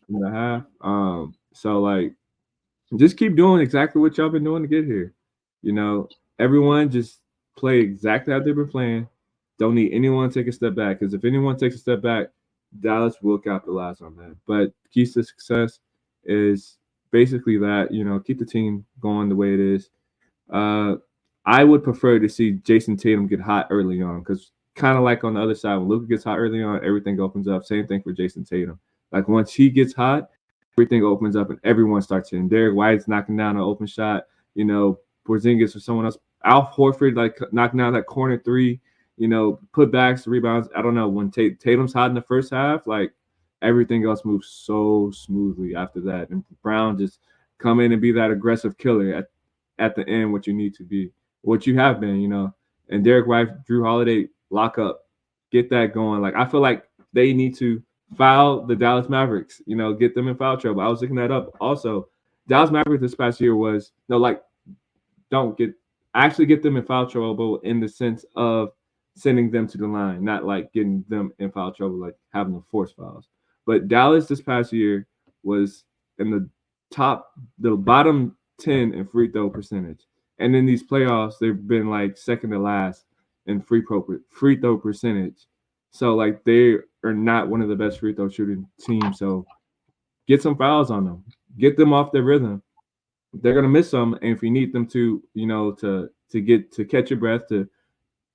and a half. So like just keep doing exactly what y'all been doing to get here. You know, Everyone just play exactly how they've been playing. Don't need anyone to take a step back, because if anyone takes a step back, Dallas will capitalize on that. But keys to success is basically that keep the team going the way it is. Uh, I would prefer to see Jason Tatum get hot early on, because kind of like on the other side, when Luka gets hot early on, everything opens up. Same thing for Jason Tatum. Like once he gets hot, everything opens up and everyone starts hitting. Derek White's knocking down an open shot. Porzingis or someone else. Al Horford like knocking down that corner three. Putbacks, rebounds. I don't know, when Tatum's hot in the first half, like everything else moves so smoothly after that. And Brown just come in and be that aggressive killer at the end, what you need to be, what you have been. And Derek White, Drew Holiday, lock up, get that going. Like I feel like they need to foul the Dallas Mavericks, get them in foul trouble. I was looking that up. Also, Dallas Mavericks this past year was no, like, don't get actually get them in foul trouble in the sense of sending them to the line, not like getting them in foul trouble, like having to force fouls. But Dallas this past year was in the bottom 10 in free throw percentage. And in these playoffs, they've been like second to last in free throw percentage. So like they are not one of the best free throw shooting teams. So get some fouls on them, get them off their rhythm. They're gonna miss some, and if you need them to, to catch your breath, to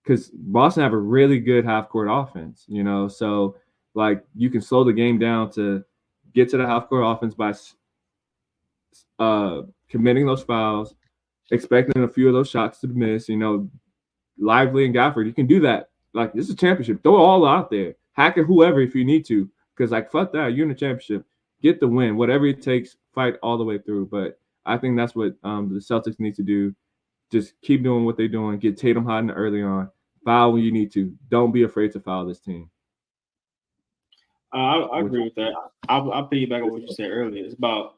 because Boston have a really good half court offense, so like you can slow the game down to get to the half court offense by committing those fouls, expecting a few of those shots to miss. Lively and Gafford, you can do that. Like this is a championship. Throw it all out there. Hack it whoever if you need to. Because like fuck that, you're in the championship. Get the win. Whatever it takes, fight all the way through. But I think that's what the Celtics need to do. Just keep doing what they're doing. Get Tatum hot in the early on. Foul when you need to. Don't be afraid to foul this team. I agree with that. I'll piggyback on what you said earlier. It's about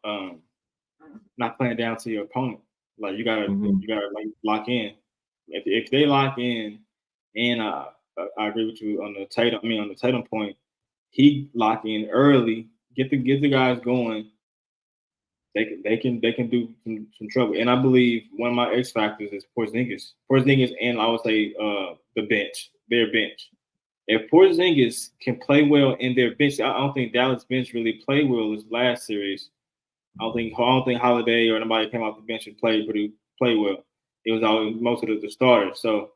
not playing down to your opponent. Like you gotta like lock in. If they lock in, and I agree with you on the Tatum. I mean on the Tatum point, he lock in early, get the guys going. They can do some trouble. And I believe one of my X factors is Porzingis, and I would say their bench. If Porzingis can play well in their bench, I don't think Dallas bench really played well this last series. I don't think Holiday or anybody came off the bench and played well. It was always most of the starters. So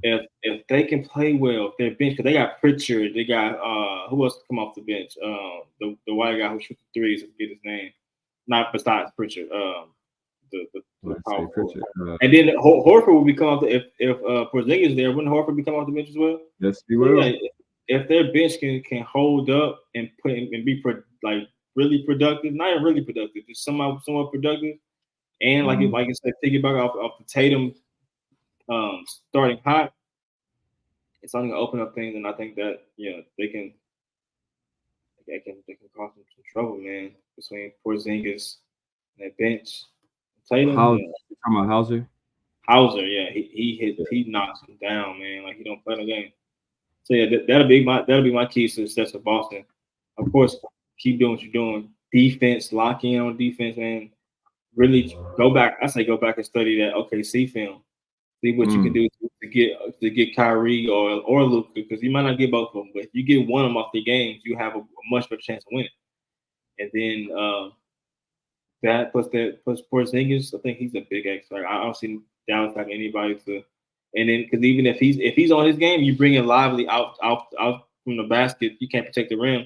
if they can play well, if their bench, because they got Pritchard, they got who else come off the bench? The white guy who shoots the threes, I forget his name. Not besides Pritchard. The power forward. And then Horford will become off if Porzingis is there. Wouldn't Horford become off the bench as well? Yes, he will. Yeah, if their bench can hold up and be really productive, not even really productive, just somewhat productive, and like I said, piggyback off the Tatum starting hot, it's only gonna open up things, and I think that they can cause some trouble, man, between Porzingis and that bench. Tatum, talking about Hauser, yeah, he knocks him down, man. Like he don't play the game. So yeah, that'll be my key to success of Boston. Of course, keep doing what you're doing. Defense, lock in on defense, man. Really go back. I say go back and study that OKC film. See what you can do to get Kyrie or Luka, because you might not get both of them, but if you get one of them off the games, you have a much better chance of winning. And then that plus Porzingis, I think he's a big X. Like I don't see Dallas having anybody to. And then because even if he's on his game, you bring in Lively out from the basket, you can't protect the rim.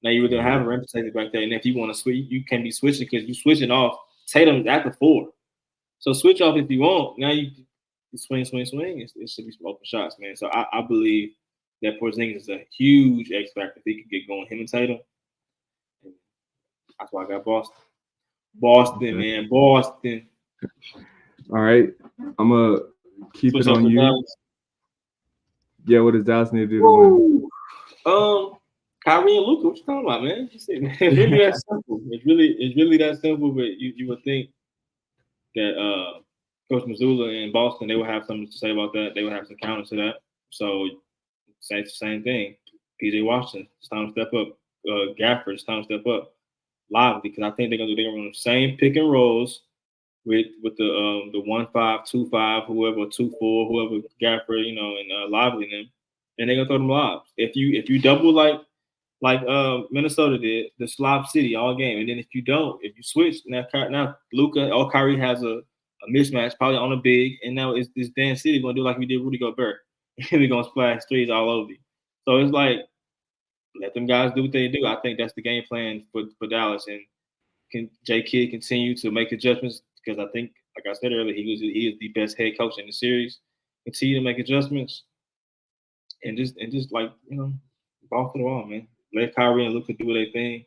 Now you really have a rim protector back there, and if you want to switch, you can be switching because you're switching off Tatum at the 4. So switch off if you want. Now you swing. It should be some open shots, man. So I believe that Porzingis is a huge X factor if he can get going. Him and Tatum. That's why I got Boston. Boston, man. Boston. All right. I'm going to keep it on you. Dallas. Yeah, what does Dallas need to do to win? Kyrie and Luka, what you talking about, man? It's really that simple. It's really that simple, but you would think that Coach Mazzulla in Boston, they would have something to say about that. They would have some counter to that. So same thing. PJ Washington, it's time to step up. Gafford, it's time to step up. Lively, because I think they're gonna run the same pick and rolls with the 1-5, 2-5, whoever 2-4, whoever Gafford, and Lively them, and they're gonna throw them lobs. If you double like Minnesota did, the slob city all game, and then if you switch now Luka or Kyrie has a mismatch probably on a big, and now it's this Dan City gonna do like we did Rudy Gobert. We're gonna splash threes all over you. So it's like let them guys do what they do. I think that's the game plan for Dallas, and can J Kidd continue to make adjustments because I think, like I said earlier, he is the best head coach in the series. Continue to make adjustments, and just like ball for the wall, man. Let Kyrie and Luka do their thing,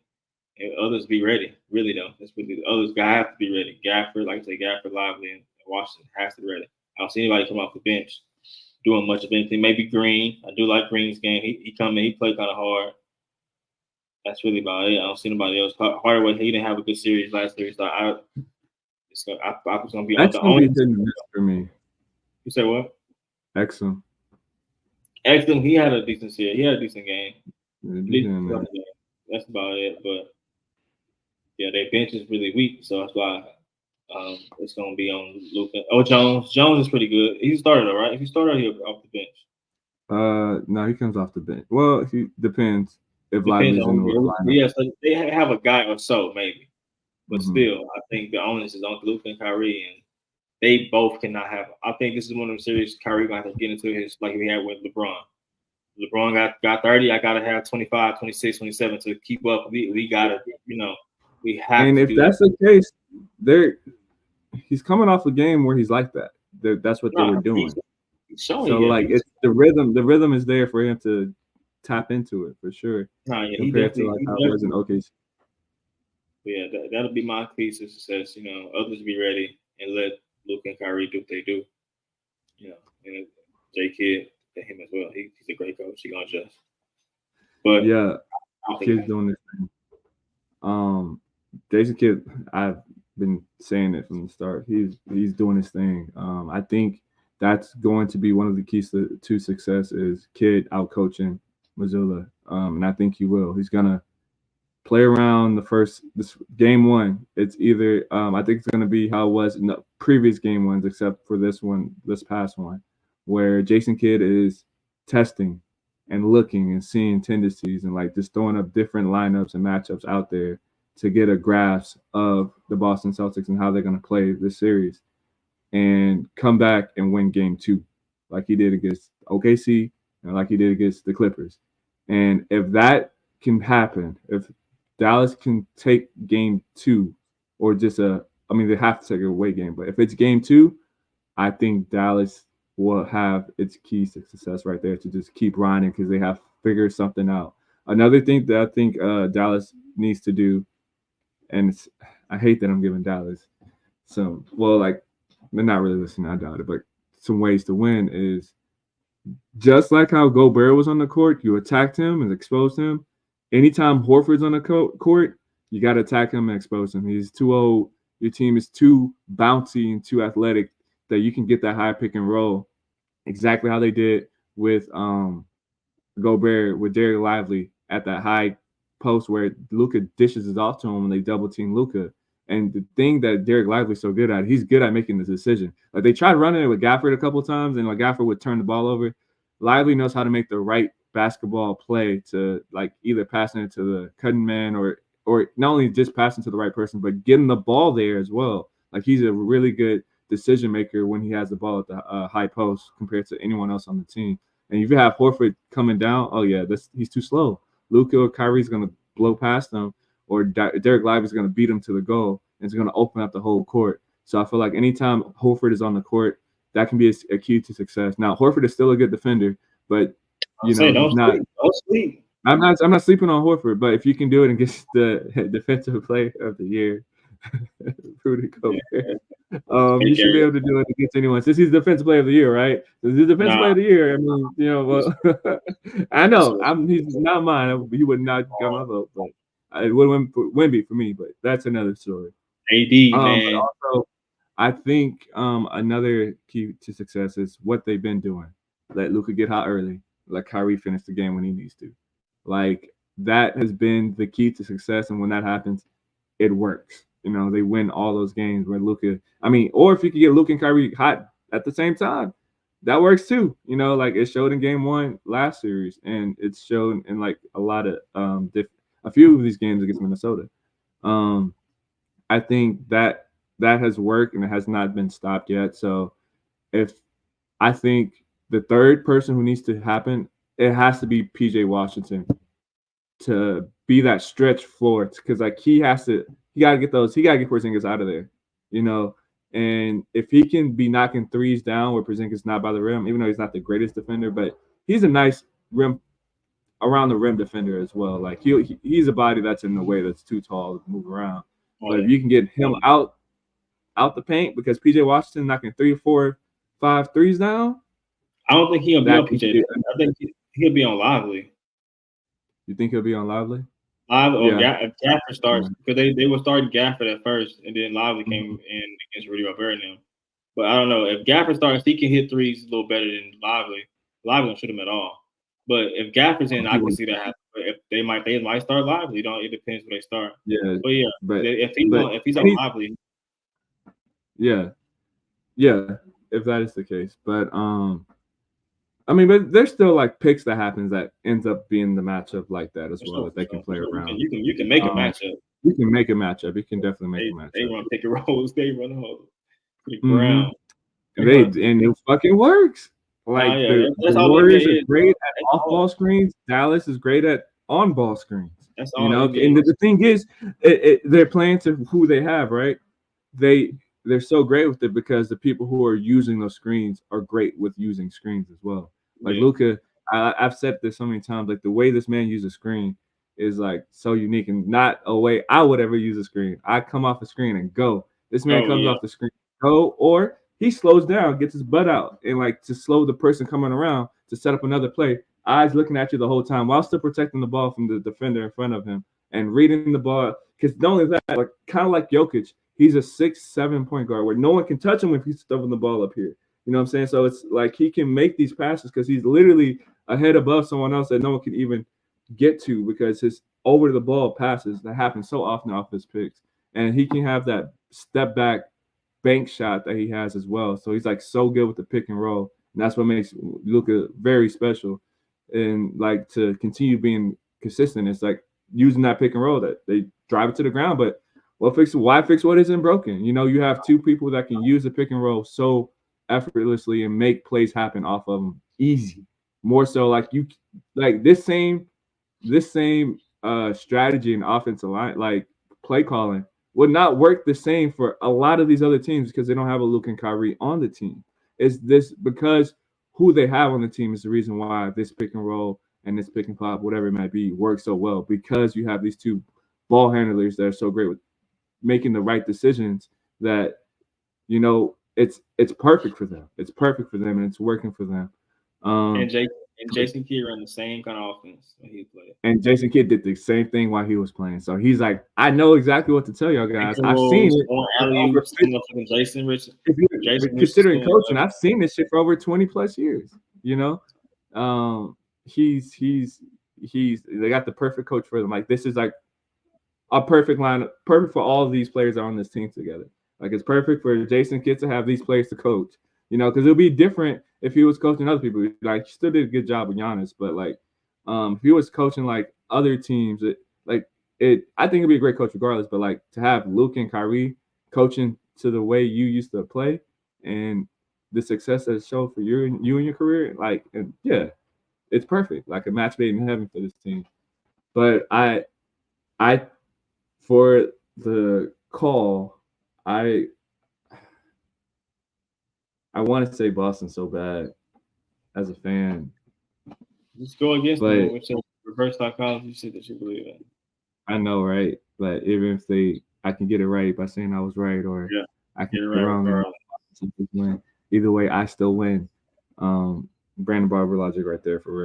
and others be ready. Really though, that's what the others have to be ready. Gafford, like I say, Gafford, Lively, and Washington has to be ready. I don't see anybody come off the bench doing much of anything. Maybe Green. I do like Green's game. He come in, he played kind of hard. That's really about it. I don't see nobody else. Hardaway, he didn't have a good series last series. So I was gonna be on the only for me. You say what? Exum, he had a decent series. He had a decent game. That's about it. But yeah, their bench is really weak, so that's why it's gonna be on Luka. Oh, Jones is pretty good. He started all right. If he started, he'll off the bench. No, he comes off the bench. Well, he depends. if Depends Lively's in on the lineup. yeah. So they have a guy or so maybe, but Hmm. still, I think the onus is on Luka and Kyrie, and they both cannot have. I think this is one of the series Kyrie gonna have to get into his like he had with LeBron. LeBron got 30. I gotta have 25, 26, 27 to keep up. We gotta, we have And to if do that. that's the case, there he's coming off a game where he's like that. That's what they were No, doing. he's showing So you. like it's the rhythm. The rhythm is there for him to tap into it for sure, No, yeah, compared to like how it was in OKC. yeah, that'll be my key to success. Others be ready and let Luke and Kyrie do what they do. And J Kidd, him as well. He's a great coach. He gonna adjust. But Yeah, I don't think kids doing this thing. Jason Kidd, I've been saying it from the start. He's doing his thing. I think that's going to be one of the keys to success is Kidd out coaching Missoula. And I think he will. He's gonna play around this game one. It's either I think it's gonna be how it was in the previous game ones, except for this past one, where Jason Kidd is testing and looking and seeing tendencies and like just throwing up different lineups and matchups out there to get a grasp of the Boston Celtics and how they're gonna play this series and come back and win game two, like he did against OKC and like he did against the Clippers. And if that can happen, if Dallas can take game two or I mean, they have to take a away game, but if it's game two, I think Dallas will have its keys to success right there to just keep riding because they have figured something out. Another thing that I think Dallas needs to do, and I hate that I'm giving Dallas like they're not really listening. I doubt it, but some ways to win is just like how Gobert was on the court, you attacked him and exposed him. Anytime Horford's on the court, you got to attack him and expose him. He's too old. Your team is too bouncy and too athletic that you can get that high pick and roll exactly how they did with Gobert with Derek Lively at that high post where Luka dishes it off to him when they double team Luka. And the thing that Derek Lively's so good at, he's good at making the decision. Like they tried running it with Gafford a couple times, and like Gafford would turn the ball over. Lively knows how to make the right basketball play to like either passing it to the cutting man or not only just passing to the right person, but getting the ball there as well. Like he's a really good decision maker when he has the ball at the high post compared to anyone else on the team. And if you have Horford coming down, oh yeah, he's too slow. Luka or Kyrie's gonna blow past him, or Derek Lively is gonna beat him to the goal, and it's gonna open up the whole court. So I feel like anytime Horford is on the court, that can be a key to success. Now Horford is still a good defender, but he's don't not. sleep. Don't sleep. I'm not sleeping on Horford, but if you can do it and get the defensive player of the year, Rudy Gobert. You should be able to do it against anyone since he's defensive player of the year, right? Since he's defensive player of the year. I mean, well, I know he's not mine. He would not get my vote, but it would Wemby for me. But that's another story. AD, But man. also, I think another key to success is what they've been doing. Let Luka get hot early. Let Kyrie finish the game when he needs to. Like that has been the key to success, and when that happens, it works. They win all those games where Luka. I mean, or if you could get Luka and Kyrie hot at the same time, that works too. Like it showed in Game 1 last series, and it's shown in like a lot of a few of these games against Minnesota. I think that has worked and it has not been stopped yet. So if I think the third person who needs to happen, it has to be PJ Washington to be that stretch floor because like he got to get Porzingis out of there, and if he can be knocking threes down where Porzingis not by the rim, even though he's not the greatest defender, but he's a nice rim around the rim defender as well. Like he's a body that's in the way that's too tall to move around. But if you can get him out the paint because PJ Washington knocking 3, 4, 5 threes down, I don't think he'll be on PJ. I think he'll be on Lively. You think he'll be on Lively? Lively or if Gafford starts because they were starting Gafford at first, and then Lively came in against Rudy Gobert and them. But I don't know if Gafford starts, he can hit threes a little better than Lively. Lively don't shoot him at all. But if Gafford's in, I can see that happen. But if they might start Lively. It depends where they start. Yeah, but yeah, but if he's on Lively, yeah, if that is the case. But I mean, but there's still like picks that happens that ends up being the matchup like that as For well sure, that for they can sure, for play sure. around. You can make a Um, matchup. you can make a matchup. You can definitely make a They matchup. run pick and rolls. They run holes to the Mm-hmm. ground. They run to the And it fucking works. nah, Like yeah, the that's all the Warriors are NBA is, bro. great at That's off all. ball screens. Dallas is great at on ball screens. That's You all the know, NBA and the is. thing is, they're playing to who they have, right? they they're so great with it because the people who are using those screens are great with using screens as well. Like Yeah. Luca, I've said this so many times. Like the way this man uses a screen is like so unique and not a way I would ever use a screen. I come off a screen and go. This man Oh comes yeah. off the screen, go, or he slows down, gets his butt out, and like to slow the person coming around to set up another play. Eyes looking at you the whole time while still protecting the ball from the defender in front of him and reading the ball. Because not only that, like kind of like Jokic, he's a 6'7" point guard where no one can touch him if he's stuffing the ball up here. You know what I'm saying? So it's like he can make these passes because he's literally a head above someone else that no one can even get to because his over the ball passes that happen so often off his picks. And he can have that step back bank shot that he has as well. So he's like so good with the pick and roll. And that's what makes Luka very special. And like to continue being consistent, it's like using that pick and roll that they drive it to the ground, but why fix what isn't broken? You know, you have two people that can use the pick and roll so effortlessly and make plays happen off of them easy. More so like you like this same strategy and offensive line like play calling would not work the same for a lot of these other teams because they don't have a Luke and Kyrie on the team. It's this because who they have on the team is the reason why this pick and roll and this pick and pop, whatever it might be, works so well because you have these two ball handlers that are so great with making the right decisions that it's perfect for them. It's perfect for them and it's working for them. And Um, Jake and Jason Kidd run the same kind of offense when he played. and Jason Kidd did the same thing while he was playing. So he's like, I know exactly what to tell y'all Pick guys. and I've seen rolls, it on for alley over oops, 50, motherfucking Jason Richardson. if Jason you considering Richardson. coaching. I've seen this shit for over 20 plus years. You know, he's they got the perfect coach for them. Like this is like a perfect line, perfect for all of these players that are on this team together. Like it's perfect for Jason Kidd to have these players to coach. You know, because it'll be different if he was coaching other people. Like he still did a good job with Giannis, but like if he was coaching like other teams, I think it'd be a great coach regardless. But like to have Luke and Kyrie coaching to the way you used to play and the success that it showed for you and your career, like and yeah, it's perfect. Like a match made in heaven for this team. But I for the call, I I want to say Boston so bad as a fan, Just go against them but with your reverse psychology shit that you believe in. I know, right? But even if I can get it right by saying I was right, or Yeah, I can get it get it right wrong and regardless. win. Either way, I still win. Brandon Barber logic right there for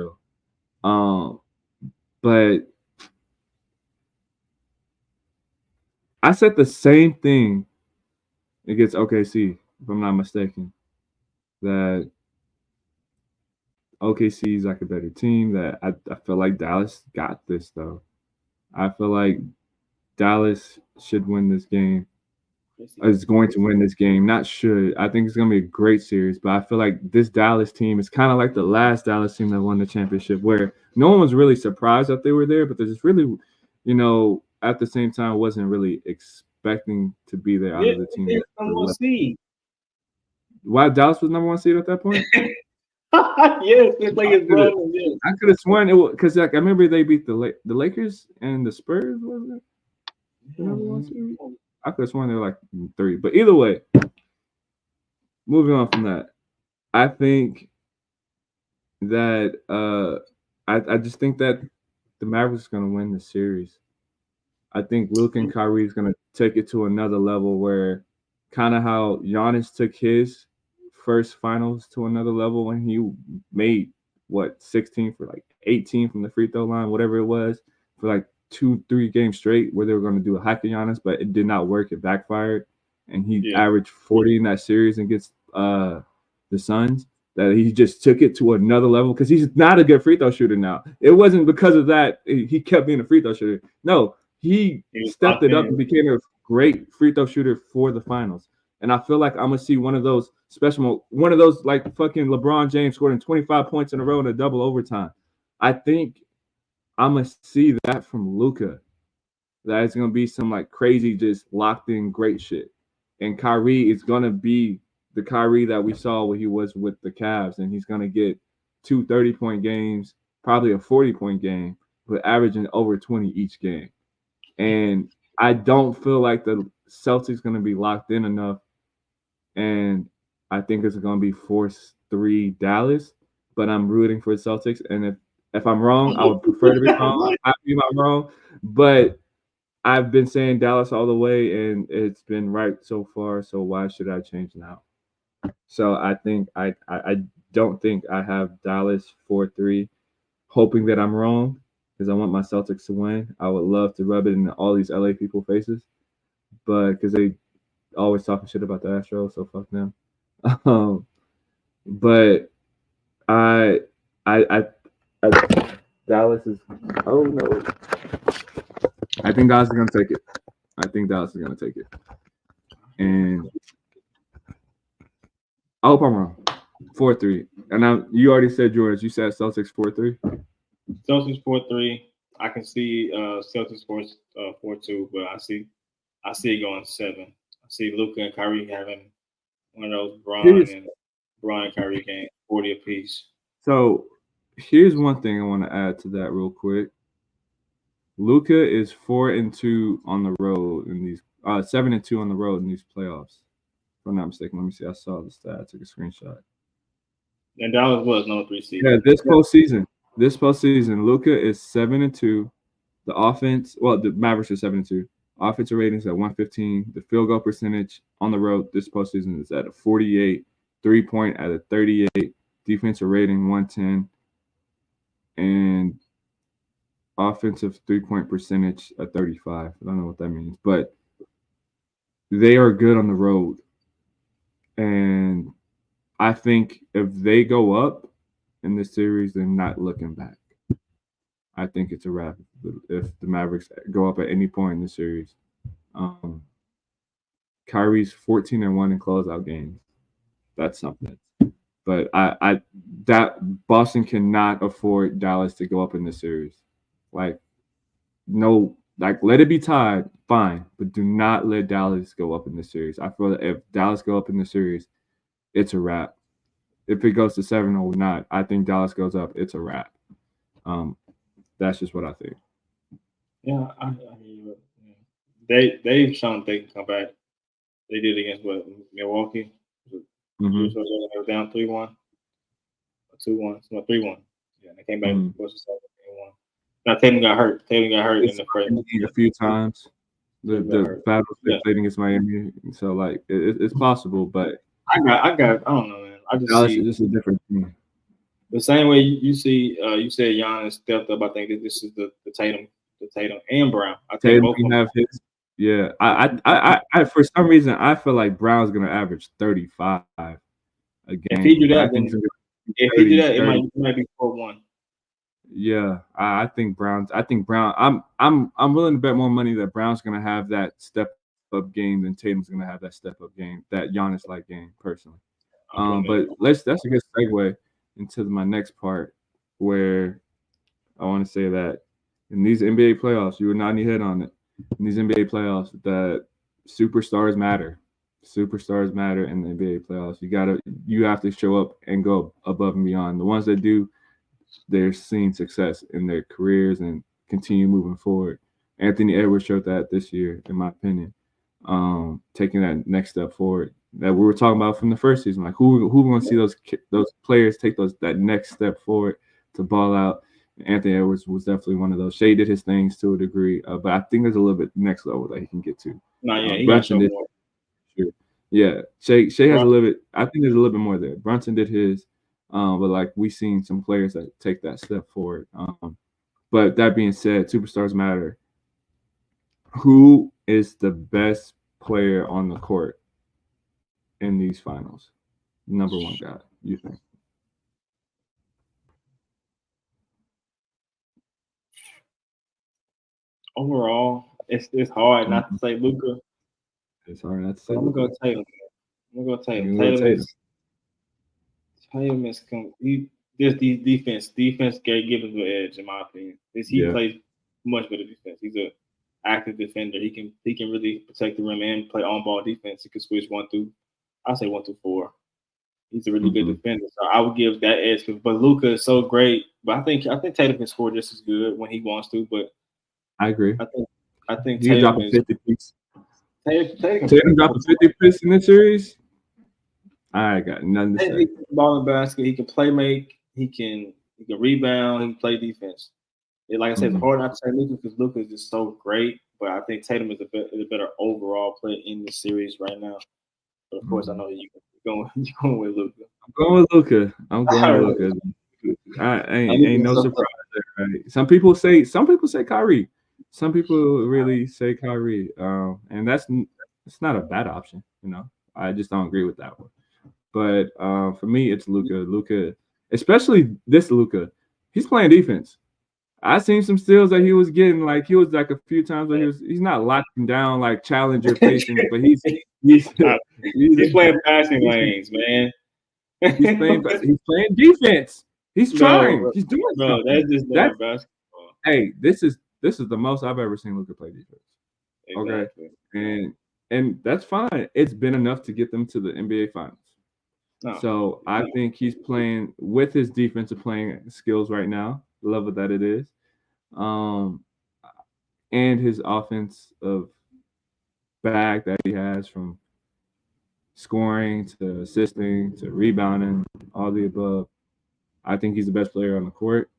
real. But I said the same thing against OKC, if I'm not mistaken. That OKC is like a better team. That I feel like Dallas got this though. I feel like Dallas should win this game. Yes, he Is does. going to win this game. Not should. I think it's going to be a great series, but I feel like this Dallas team is kind of like the last Dallas team that won the championship, where no one was really surprised that they were there, but they're just really, at the same time, wasn't really expecting to be there out Yeah, of the team they that number were one left. seed. Why Dallas was number one seed at that point? Yes, they play his brother. Yes. I could have sworn it was because like I remember they beat the Lakers and the Spurs. Was it the number one seed? I could have sworn they were like three, but either way, moving on from that, I think that I just think that the Mavericks are going to win the series. I think Luke and Kyrie is going to take it to another level where kind of how Giannis took his first finals to another level when he made 16 for like 18 from the free throw line, whatever it was, for like 2-3 games straight where they were going to do a hike of Giannis, but it did not work. It backfired, and he Yeah. averaged 40 in that series against the Suns. That he just took it to another level because he's not a good free throw shooter now. It wasn't because of that he kept being a free throw shooter. No, he He was stepped locked it up in. and became a great free throw shooter for the finals. And I feel like I'm gonna see one of those like fucking LeBron James scoring 25 points in a row in a double overtime. I think I'm gonna see that from Luca. That it's gonna be some like crazy, just locked in great shit. And Kyrie is gonna be the Kyrie that we saw when he was with the Cavs, and he's gonna get two 30-point games, probably a 40-point game, but averaging over 20 each game. And I don't feel like the Celtics gonna be locked in enough, and I think it's gonna be force three Dallas. But I'm rooting for the Celtics, and if I'm wrong, I would prefer to be wrong. I'm happy I'm wrong, but I've been saying Dallas all the way, and it's been right so far. So why should I change now? So I think I don't think I have Dallas 4-3, hoping that I'm wrong because I want my Celtics to win. I would love to rub it in all these LA people faces, but because they always talking shit about the Astros, so fuck them. Um, but I, I, I, Dallas is. Oh no, I think Dallas is gonna take it. I think Dallas is gonna take it, and I hope I'm wrong. 4-3. And you already said yours. You said Celtics 4-3. Celtics 4-3. I can see Celtics 4-2, but I see it going 7. I see Luka and Kyrie having one of those Bron and Kyrie games, 40 apiece. So here's one thing I want to add to that real quick. Luka is 4-2 on the road in these 7-2 on the road in these playoffs. If I'm not mistaken, let me see. I saw the stat. I took a screenshot. And Dallas was number 3 seed. Yeah, this postseason, Luka is 7-2. The offense, well, the Mavericks are 7-2. Offensive ratings at 115. The field goal percentage on the road this postseason is at a 48. 3-point at a 38. Defensive rating 110. And offensive 3-point percentage at 35. I don't know what that means, but they are good on the road. And I think if they go up in this series, they're not looking back. I think it's a wrap if the Mavericks go up at any point in the series. Um, Kyrie's 14-1 in closeout games. That's something. But I that Boston cannot afford Dallas to go up in this series. Like no, like let it be tied, fine, but do not let Dallas go up in this series. I feel that if Dallas go up in the series, it's a wrap. If it goes to 7 or not, I think Dallas goes up. It's a wrap. Um, that's just what I think. Yeah, I hear you. They've shown they can come back. They did against Milwaukee. Mm-hmm. So they were down 3-1 or 2-1, no 3-1. Yeah, they came back Mm-hmm. versus 3-1. Now Tatum got hurt. Tatum got hurt in the first. A few times. The battles they played against Miami, so like it's possible, but I don't know, man. I just Dallas see is a different team. the same way you see. You said Giannis stepped up. I think that this is the Tatum and Brown. I think Tatum both of can them. have his. Yeah, I for some reason I feel like Brown's gonna average 35 a game. If he do that, then if he do that, it might be 4-1. Yeah, I think Brown's. I think Brown. I'm willing to bet more money that Brown's gonna have that step up game than Tatum's gonna have that step up game, that Giannis like game personally. But that's a good segue into my next part where I want to say that in these NBA playoffs, you were nodding your head on it. In these NBA playoffs, that superstars matter. Superstars matter in the NBA playoffs. You have to show up and go above and beyond. The ones that do, they're seeing success in their careers and continue moving forward. Anthony Edwards showed that this year, in my opinion, taking that next step forward that we were talking about from the first season. Like who want to see those players take that next step forward to ball out. Anthony Edwards was definitely one of those. Shea did his things to a degree, but I think there's a little bit next level that he can get to. He Brunson did. Sure. Yeah, Shea has a little bit. I think there's a little bit more there. Brunson did his, but like we seen some players that take that step forward. But that being said, superstars matter. Who is the best player on the court in these finals? Number one guy, you think? Overall, it's hard not to say Luka. It's hard not to say. I'm gonna go Tatum. I'm gonna go Tatum. You can go Tatum. Tatum is this defense gives him the edge in my opinion. He Yeah. plays much better defense. He's a active defender. He can really protect the rim and play on ball defense. He can switch I say 1 through 4. He's a really good defender. So I would give that edge. But Luka is so great. But I think Tatum can score just as good when he wants to. But I agree. I think You can drop Tatum a is 50 piece. Tatum drop a 50 piece in the series. I got nothing to say. He can ball in basket. He can play make. He can rebound. He can play defense. Like I said, it's hard not to say Luka because Luka is just so great. But I think Tatum is a better overall player in the series right now. But of course, I know you're going with Luka. I'm going with Luka. Ain't no surprise there, right? Some people say Kyrie. Some people really say Kyrie. And it's not a bad option, you know. I just don't agree with that one. But for me, it's Luka. Luka, especially this Luka, he's playing defense. I seen some steals that he was getting, like he was like a few times where he's not locking down like challenger facing, but he's playing passing lanes, man. He's playing defense. He's trying. He's doing something. That's just not basketball. Hey, this is the most I've ever seen Luka play defense. Exactly. Okay, and that's fine. It's been enough to get them to the NBA Finals. No, so I think he's playing with his defensive playing skills right now, the level that it is, and his offensive bag that he has from scoring to assisting to rebounding, all the above. I think he's the best player on the court.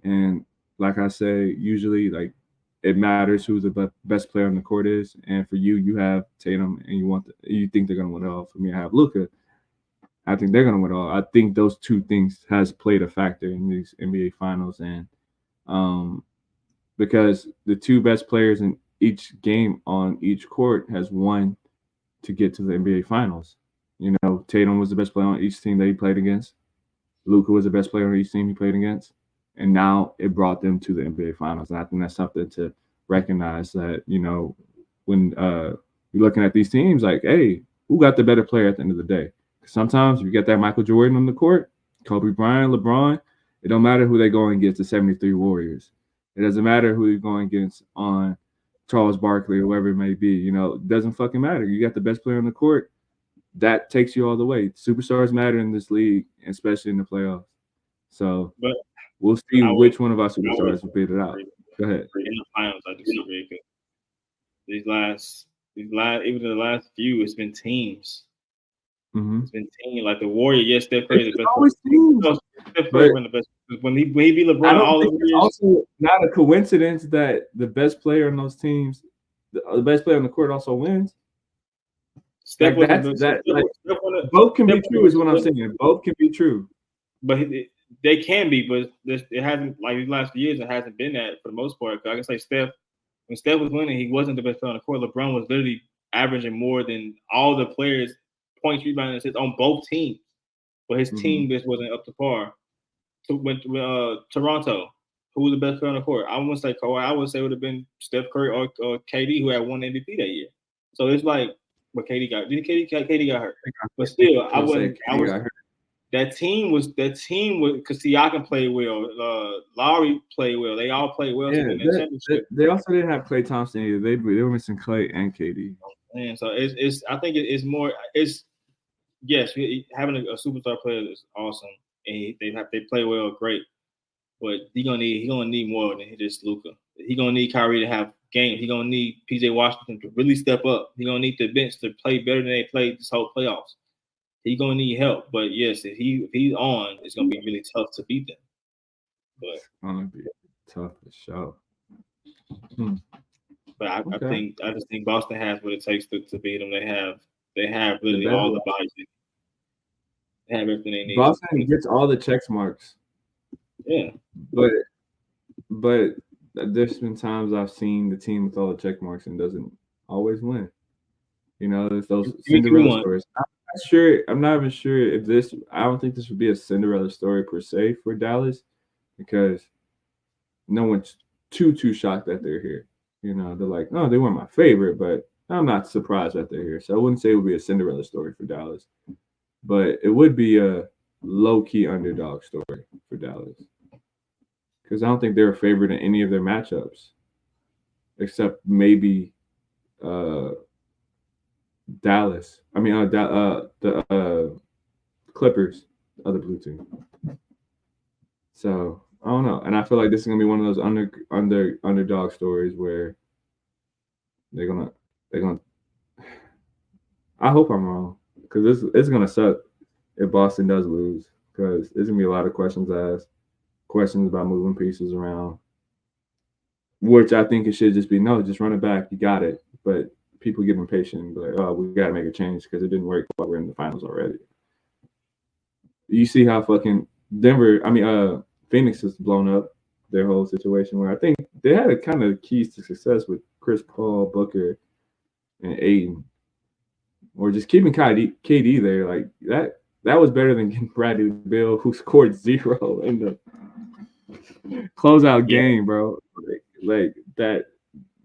And like I say, usually like it matters who the best player on the court is. And for you, you have Tatum, and you think they're gonna win it all. For me, I have Luka. I think they're gonna win it all. I think those two things has played a factor in these NBA Finals, and because the two best players in each game on each court has won to get to the NBA Finals. You know, Tatum was the best player on each team that he played against. Luka was the best player on each team he played against. And now it brought them to the NBA Finals. And I think that's something to recognize that, you know, when you're looking at these teams, like, hey, who got the better player at the end of the day? Sometimes if you get that Michael Jordan on the court, Kobe Bryant, LeBron, it don't matter who they go against the 73 Warriors. It doesn't matter who you're going against on Charles Barkley or whoever it may be. You know, it doesn't fucking matter. You got the best player on the court. That takes you all the way. Superstars matter in this league, especially in the playoffs. So we'll see which one of our superstars will beat it out. Go ahead. In the finals, I disagree. These last, even the last few, it's been teams. It's been teams like the Warriors. Yes, Steph Curry is the best. Always teams. Steph Curry been the best. When he beat LeBron, I don't think it's also not a coincidence that the best player on those teams, the best player on the court, also wins. Steph both can be true, is what I'm saying. Both can be true. But they can be, but it hasn't, like these last few years, it hasn't been that for the most part. I can say when Steph was winning, he wasn't the best player on the court. LeBron was literally averaging more than all the players, points, rebounding, assists on both teams. But his team just wasn't up to par. With Toronto, who was the best player on the court? I wouldn't say Kawhi. I would say it would have been Steph Curry or KD, who had won MVP that year. So it's like, but KD got hurt. But still, that team was because Siakam played well, Lowry played well. They all played well. Yeah, they also didn't have Klay Thompson either. They were missing Klay and KD. And so it's I think it's more yes, having a superstar player is awesome, and they play well, great. But he gonna need more than just Luka. He gonna need Kyrie to have games. He gonna need PJ Washington to really step up. He gonna need the bench to play better than they played this whole playoffs. He gonna need help. But yes, if he's on, it's gonna be really tough to beat them. But it's gonna be tough to show. But I just think Boston has what it takes to beat them. They have really all the bodies. They have everything they need. Boston gets all the check marks. Yeah. But there's been times I've seen the team with all the check marks and doesn't always win. You know, there's those Cinderella stories. I'm not even sure if this. I don't think this would be a Cinderella story per se for Dallas, because no one's too shocked that they're here. You know, they're like, oh, they weren't my favorite, but I'm not surprised that they're here. So I wouldn't say it would be a Cinderella story for Dallas, but it would be a low key underdog story for Dallas because I don't think they're a favorite in any of their matchups except maybe uh, Dallas. I mean, the Clippers, the other blue team. So I don't know, and I feel like this is gonna be one of those underdog stories where they're gonna they're gonna. I hope I'm wrong because this it's gonna suck if Boston does lose because there's gonna be a lot of questions asked, questions about moving pieces around, which I think it should just be no, just run it back, you got it. But people get impatient, like, oh, we gotta make a change because it didn't work while we're in the finals already. You see how fucking Phoenix has blown up their whole situation where I think they had a kind of keys to success with Chris Paul, Booker, and Aiden, or just keeping KD there like that. That was better than getting Bradley Beal, who scored 0 in the closeout Yeah, game, bro. Like that.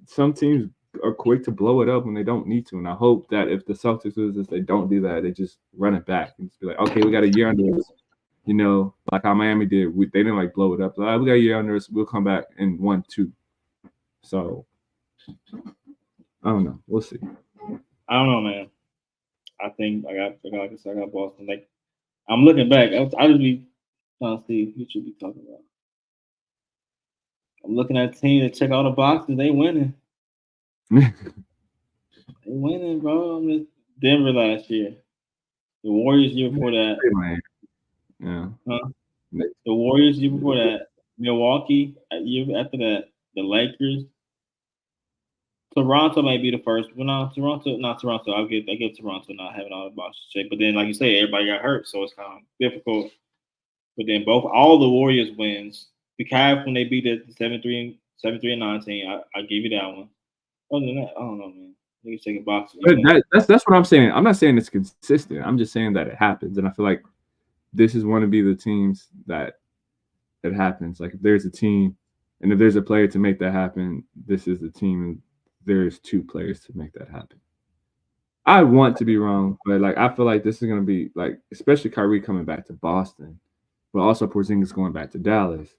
Some teams are quick to blow it up when they don't need to, and I hope that if the Celtics loses, they don't do that. They just run it back and just be like, okay, we got a year under us. Like how Miami did. They didn't like blow it up. Like, we got a year under us. We'll come back and 1-2. So I don't know. We'll see. I don't know, man. I think like I said, I got Boston. Like I'm looking back. I just be trying to see who should be talking about. I'm looking at the team that check all the boxes. They winning. They winning, bro. I'm just Denver last year. The Warriors year before that. Yeah. Huh? The Warriors year before that. Milwaukee year after that. The Lakers. Toronto may be the first. Well, no, Toronto, not Toronto. I give Toronto not having all the boxes checked. But then, like you say, everybody got hurt, so it's kind of difficult. But then all the Warriors wins. The Cavs when they beat the 7-3 and 19, I give you that one. Other than that, I don't know, man. Niggas taking boxes. But that's what I'm saying. I'm not saying it's consistent. I'm just saying that it happens, and I feel like this is one to be the teams that it happens. Like if there's a team, and if there's a player to make that happen, this is the team, and there's 2 players to make that happen. I want to be wrong, but like I feel like this is gonna be like, especially Kyrie coming back to Boston, but also Porzingis going back to Dallas.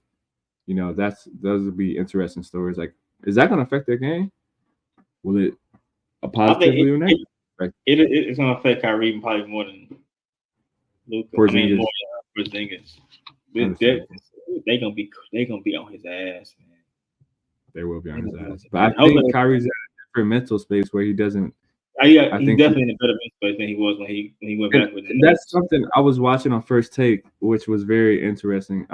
Those would be interesting stories. Like, is that gonna affect their game? Will it positively or negatively? It's gonna affect Kyrie probably more than Luka. I mean, more than Porzingis. They gonna be on his ass, man. They will be on his ass. But I think Kyrie's in a different mental space where he doesn't. He's definitely in a better mental space than he was when he went back with it. That's something I was watching on First Take, which was very interesting.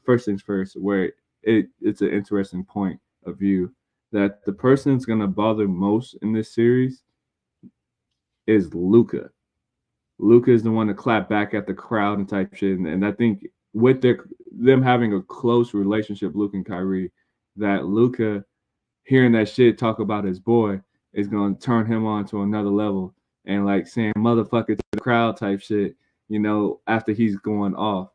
First things first, where it's an interesting point of view that the person that's gonna bother most in this series is Luka. Luka is the one to clap back at the crowd and type shit, and I think with them having a close relationship, Luka and Kyrie, that Luka hearing that shit talk about his boy is gonna turn him on to another level and like saying motherfucker to the crowd type shit, after he's going off.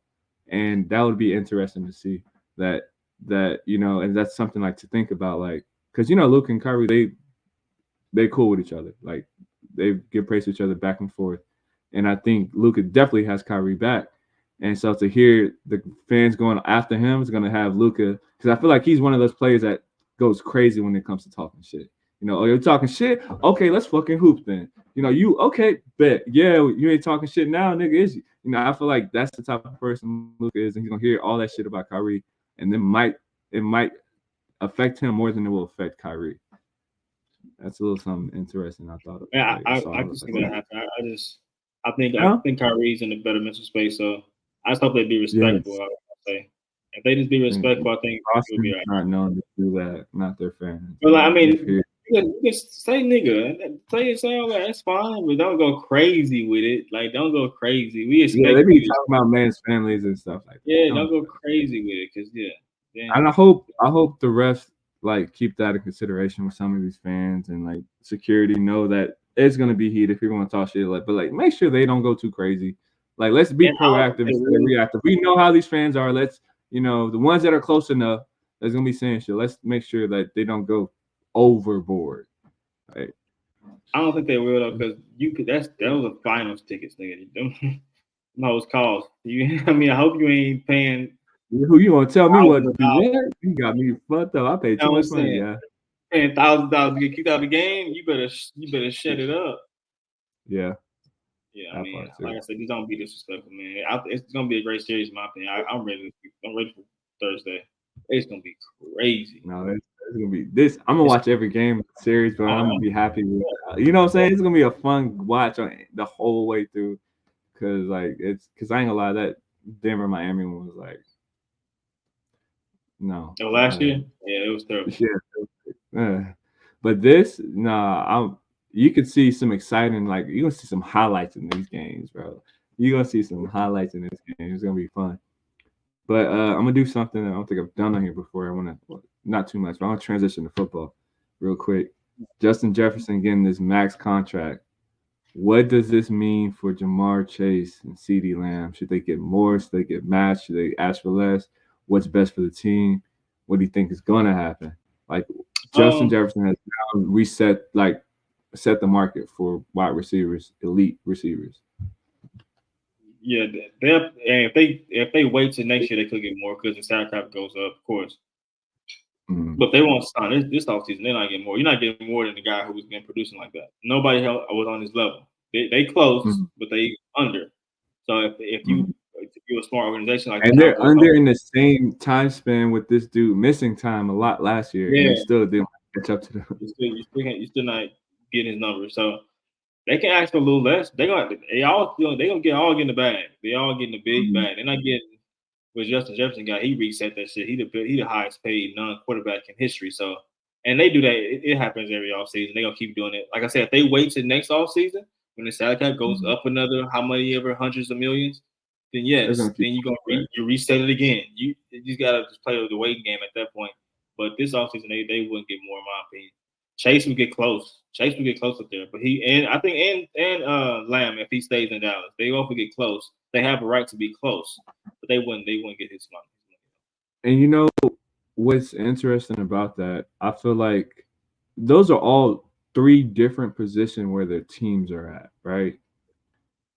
And that would be interesting to see that and that's something like to think about, like, because Luka and Kyrie, they cool with each other. Like they give praise to each other back and forth. And I think Luka definitely has Kyrie back. And so to hear the fans going after him is going to have Luka, because I feel like he's one of those players that goes crazy when it comes to talking shit. Oh, you're talking shit? Okay, let's fucking hoop then. You okay, bet. Yeah, you ain't talking shit now, nigga, is you? I feel like that's the type of person Luka is, and he's gonna hear all that shit about Kyrie, and then it might affect him more than it will affect Kyrie. That's a little something interesting. I thought. Yeah, I can see that happen. I think Kyrie's in a better mental space, so I just hope they be respectful. Yes. I would say if they just be respectful, I think Boston's will be right. Not known to do that, not their fans. But like, I mean, you can say nigga, say all that. That's fine, but don't go crazy with it. Like, don't go crazy. We expect. Yeah, they be talking about men's families and stuff like that. Yeah, don't go crazy with it, because And I hope the refs like keep that in consideration with some of these fans, and like security know that it's gonna be heat if you're gonna talk shit, but like make sure they don't go too crazy. Like, let's be proactive instead of reactive. We know how these fans are. Let's the ones that are close enough that's gonna be saying shit. Let's make sure that they don't go overboard. Right. I don't think they will though, because you could. That was a finals tickets, nigga. Them those cost. I mean, I hope you ain't paying Who you gonna tell me what to $1,000. do? What? You got me fucked up. I paid You too know what I'm much money. saying? Yeah, Paying $1,000 to get kicked out of the game. You better shut it up. yeah, Yeah, I that mean, part too. like I said, these don't be disrespectful, man. It's gonna be a great series, in my opinion. I'm ready. I'm ready for Thursday. It's gonna be crazy. No, it's gonna be this. I'm gonna It's, watch every game of the series, but I'm gonna uh, be happy with. You know what I'm saying? It's gonna be a fun watch on the whole way through, cause like cause I ain't gonna lie, that Denver Miami one was like, no, last year, yeah, it was terrible. yeah, but this, nah, you could see some exciting, like you gonna see some highlights in these games, bro. You gonna see some highlights in this game. It's gonna be fun. But I'm gonna do something that I don't think I've done on here before. I wanna, well, not too much, but I want to transition to football real quick. Justin Jefferson getting this max contract. What does this mean for Jamar Chase and CeeDee Lamb? Should they get more? Should they get matched? Should they ask for less? What's best for the team? What do you think is gonna happen? Like Justin Um, Jefferson has now reset, like set the market for wide receivers, elite receivers. yeah, and if they wait till next year, they could get more because the salary cap goes up, of course. Mm-hmm. But if they won't sign this offseason, they're not getting more. You're not getting more than the guy who was been producing like that. Nobody else was on his level. They close, Mm-hmm. but they under. So Mm-hmm. if you're a smart organization like the And they're Cowboys, under in the same time span with this dude missing time a lot last year, and they yeah, still didn't catch up to them. you still not getting his numbers. So they can ask for a little less. They gonna get all getting the bag. They all getting the big Mhm. bag. They're not getting what Justin Jefferson got. He reset that shit. He the highest paid non quarterback in history. So and they do that. It happens every offseason. They gonna keep doing it. Like I said, if they wait till next offseason when the salary cap goes Mhm. up another how many ever hundreds of millions, then They're yes, gonna keep then you gonna back. you reset it again. You just gotta just play the waiting game at that point. But this offseason they wouldn't get more in my opinion. Chase would get close. Chase would get close up there. But I think Lamb, if he stays in Dallas, they both would get close. They have a right to be close, but they wouldn't get his money. And you know what's interesting about that? I feel like those are all three different positions where their teams are at, right?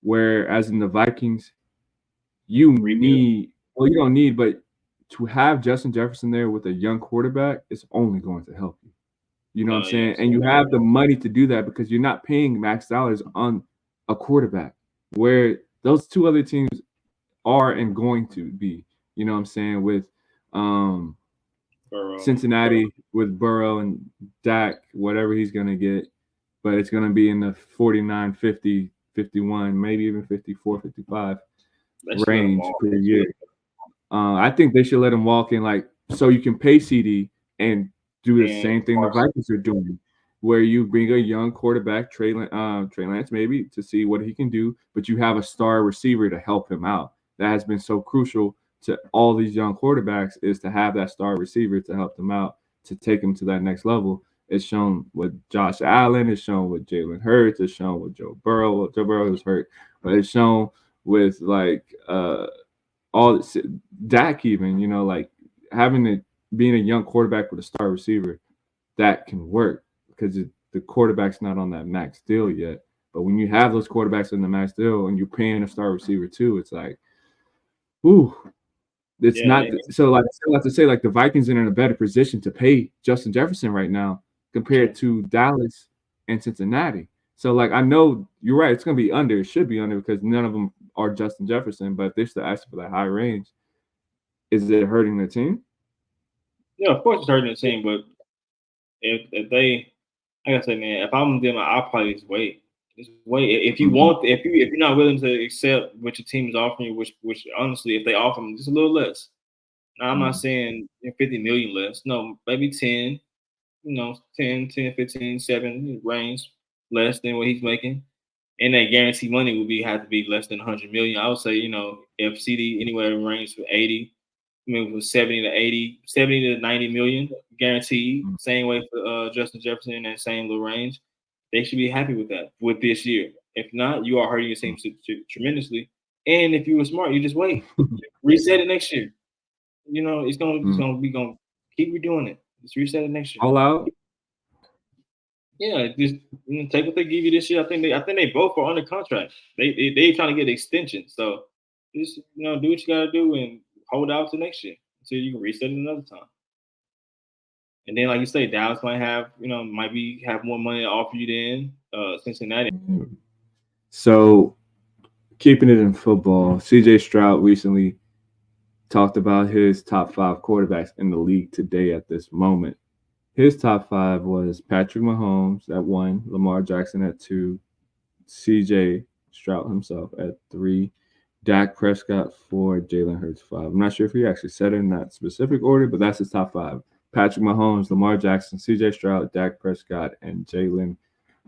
Whereas in the Vikings, you Rebuild. need, well, you don't need, but to have Justin Jefferson there with a young quarterback is only going to help you. You know what I'm saying? Yes. And you have the money to do that because you're not paying max dollars on a quarterback, where those two other teams are and going to be. You know what I'm saying? With um, Burrow. Cincinnati, with Burrow and Dak, whatever he's going to get, but it's going to be in the 49, 50, 51, maybe even 54, 55 They should let him range walk. per year. I think they should let him walk in, like, so you can pay CD and do the And same thing the Carson. Vikings are doing, where you bring a young quarterback, Trey Lance, maybe to see what he can do, but you have a star receiver to help him out. That has been so crucial to all these young quarterbacks, is to have that star receiver to help them out to take them to that next level. It's shown with Josh Allen. It's shown with Jalen Hurts. It's shown with Joe Burrow. Well, Joe Burrow is hurt, but it's shown with like all Dak, even, like having being a young quarterback with a star receiver, that can work because the quarterback's not on that max deal yet. But when you have those quarterbacks in the max deal and you're paying a star receiver too, it's like, ooh, it's Yeah, not so. Like, I still have to say, like, the Vikings are in a better position to pay Justin Jefferson right now compared true. to Dallas and Cincinnati. So, like, I know you're right. It's gonna be under. It should be under because none of them are Justin Jefferson. But if they're still asking for that high range, is it hurting the team? Yeah, of course it's hurting the team, but if they, like I said, man, if I'm them, I'll probably just wait. Just wait. If you Mhm. want, if you're not willing to accept what your team is offering you, which honestly, if they offer them just a little less, now I'm not Mhm. saying 50 million less. No, maybe 10. 10, 15, 7 range less than what he's making. And that guarantee money would have to be less than 100 million. I would say, if CD anywhere in range from 80, I mean, from 70 to 80, 70 to 90 million guaranteed. Mhm. Same way for Justin Jefferson in that same little range. They should be happy with that with this year. If not, you are hurting your team tremendously. And if you were smart, you just wait, reset it next year. It's Mhm. gonna keep redoing it. Just reset it next year. All out. Yeah, just take what they give you this year. I think they both are under contract. They trying to get extensions. So just do what you gotta do and hold out to next year until you can reset it another time. And then like you say, Dallas might have might be have more money to offer you than Cincinnati. So keeping it in football, CJ Stroud recently talked about his top 5 quarterbacks in the league today at this moment. His top 5 was Patrick Mahomes at 1, Lamar Jackson at 2, CJ Stroud himself at 3, Dak Prescott 4, Jalen Hurts 5. I'm not sure if he actually said it in that specific order, but that's his top 5. Patrick Mahomes, Lamar Jackson, CJ Stroud, Dak Prescott, and Jalen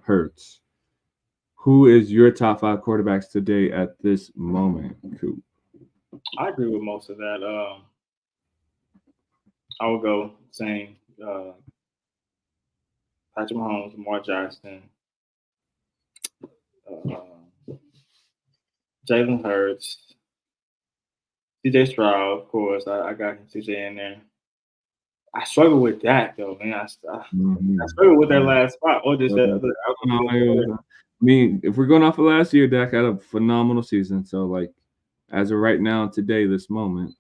Hurts. Who is your top 5 quarterbacks today at this moment, Coop? I agree with most of that. I would go saying Patrick Mahomes, Lamar Jackson, uh, Jalen Hurts, CJ Stroud, of course. I got CJ in there. I struggle with that though, man. I Mhm. struggle with that Yeah. last spot, or just I mean, if we're going off of last year, Dak had a phenomenal season. So, like, as of right now, today, this moment,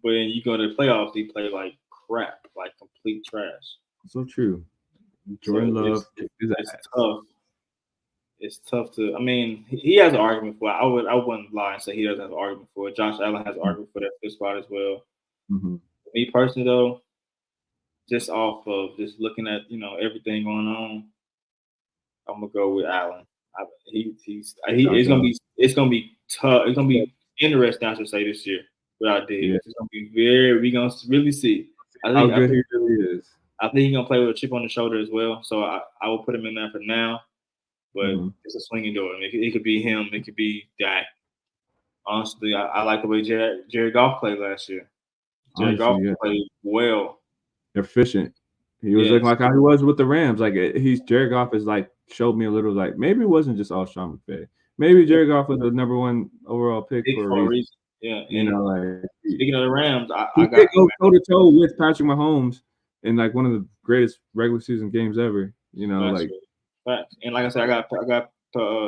when you go to the playoffs, he play like crap, like complete trash. so true. So Jordan Love kicked his it's ass. tough. It's tough to. I mean, he has an argument for it. I wouldn't lie and say he doesn't have an argument for it. Josh Allen has an argument for that fifth spot as well. Mm-hmm. Me personally, though, just off of just looking at everything going on, I'm gonna go with Allen. Josh Allen. It's gonna be tough. It's gonna be interesting, I should say, this year without Yeah. Diggs. It's gonna be very. We gonna really see. I How think I good think he really is. I think he's gonna play with a chip on the shoulder as well. So I will put him in there for now. But Mm-hmm. it's a swinging door. I mean, it could be him. It could be Dak. Honestly, I like the way Jared Goff played last year. Jared Honestly, Goff yeah. played well. Efficient. He was looking Yes, like how he was with the Rams. Like, he's Jared Goff is like showed me a little like maybe it wasn't just all Sean McVay. Maybe yeah, Jared Goff was the #1 overall pick big for a for a reason. reason. Yeah, You and know, like speaking of the Rams, he I did got go toe to toe with Patrick Mahomes in like one of the greatest regular season games ever. You know, last like year. Facts. And like I said, I got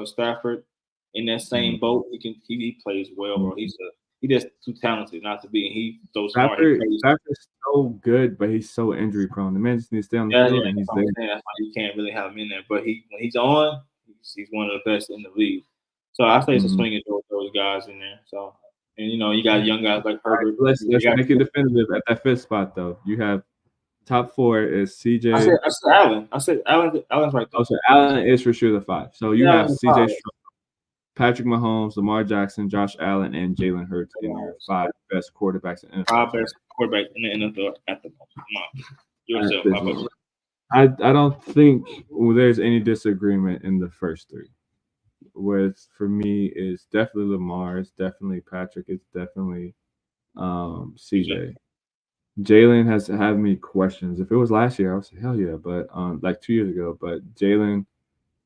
Stafford in that mm, same boat. He plays well, bro. mm. He just too talented not to be. And he's so smart. He plays. Stafford's so good, but he's so injury prone. The man just needs to stay on the Yeah, field, and that's he's what there. I'm saying. That's why you can't really have him in there. But when he's on, he's one of the best in the league. So I say it's a Mhm. swinging door with those guys in there. So and you got young guys like All right, Herbert. let's You got make it definitive at that fifth spot though. You have top 4 is CJ. I said Allen. I said Allen's right there. Oh, so Allen is for sure the 5. So you Yeah, have Allen's a CJ five. Stroud, Patrick Mahomes, Lamar Jackson, Josh Allen, and Jalen Hurts in your 5 best quarterbacks in NFL Five today. best quarterbacks in the NFL at the moment. Come on. At Yourself, this how about moment. I don't think there's any disagreement in the first 3. With for me is definitely Lamar, it's definitely Patrick, it's definitely you? CJ. Jalen has had me questions. If it was last year, I would say hell yeah, but like 2 years ago. But Jalen,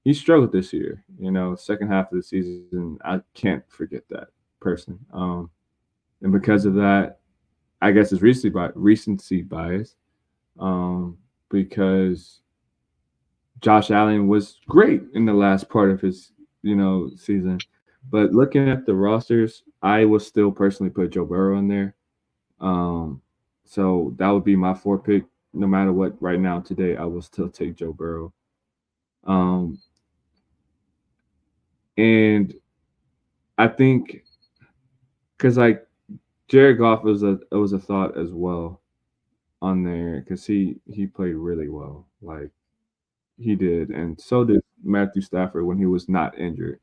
he struggled this year. You know, second half of the season, I can't forget that person. And because of that, I guess it's recency bias. Um, because Josh Allen was great in the last part of his, season. But looking at the rosters, I will still personally put Joe Burrow in there. Um, so that would be my 4 pick. No matter what, right now today, I will still take Joe Burrow. Um, and I think because like Jared Goff was a thought as well on there because he played really well, like he did, and so did Matthew Stafford when he was not injured.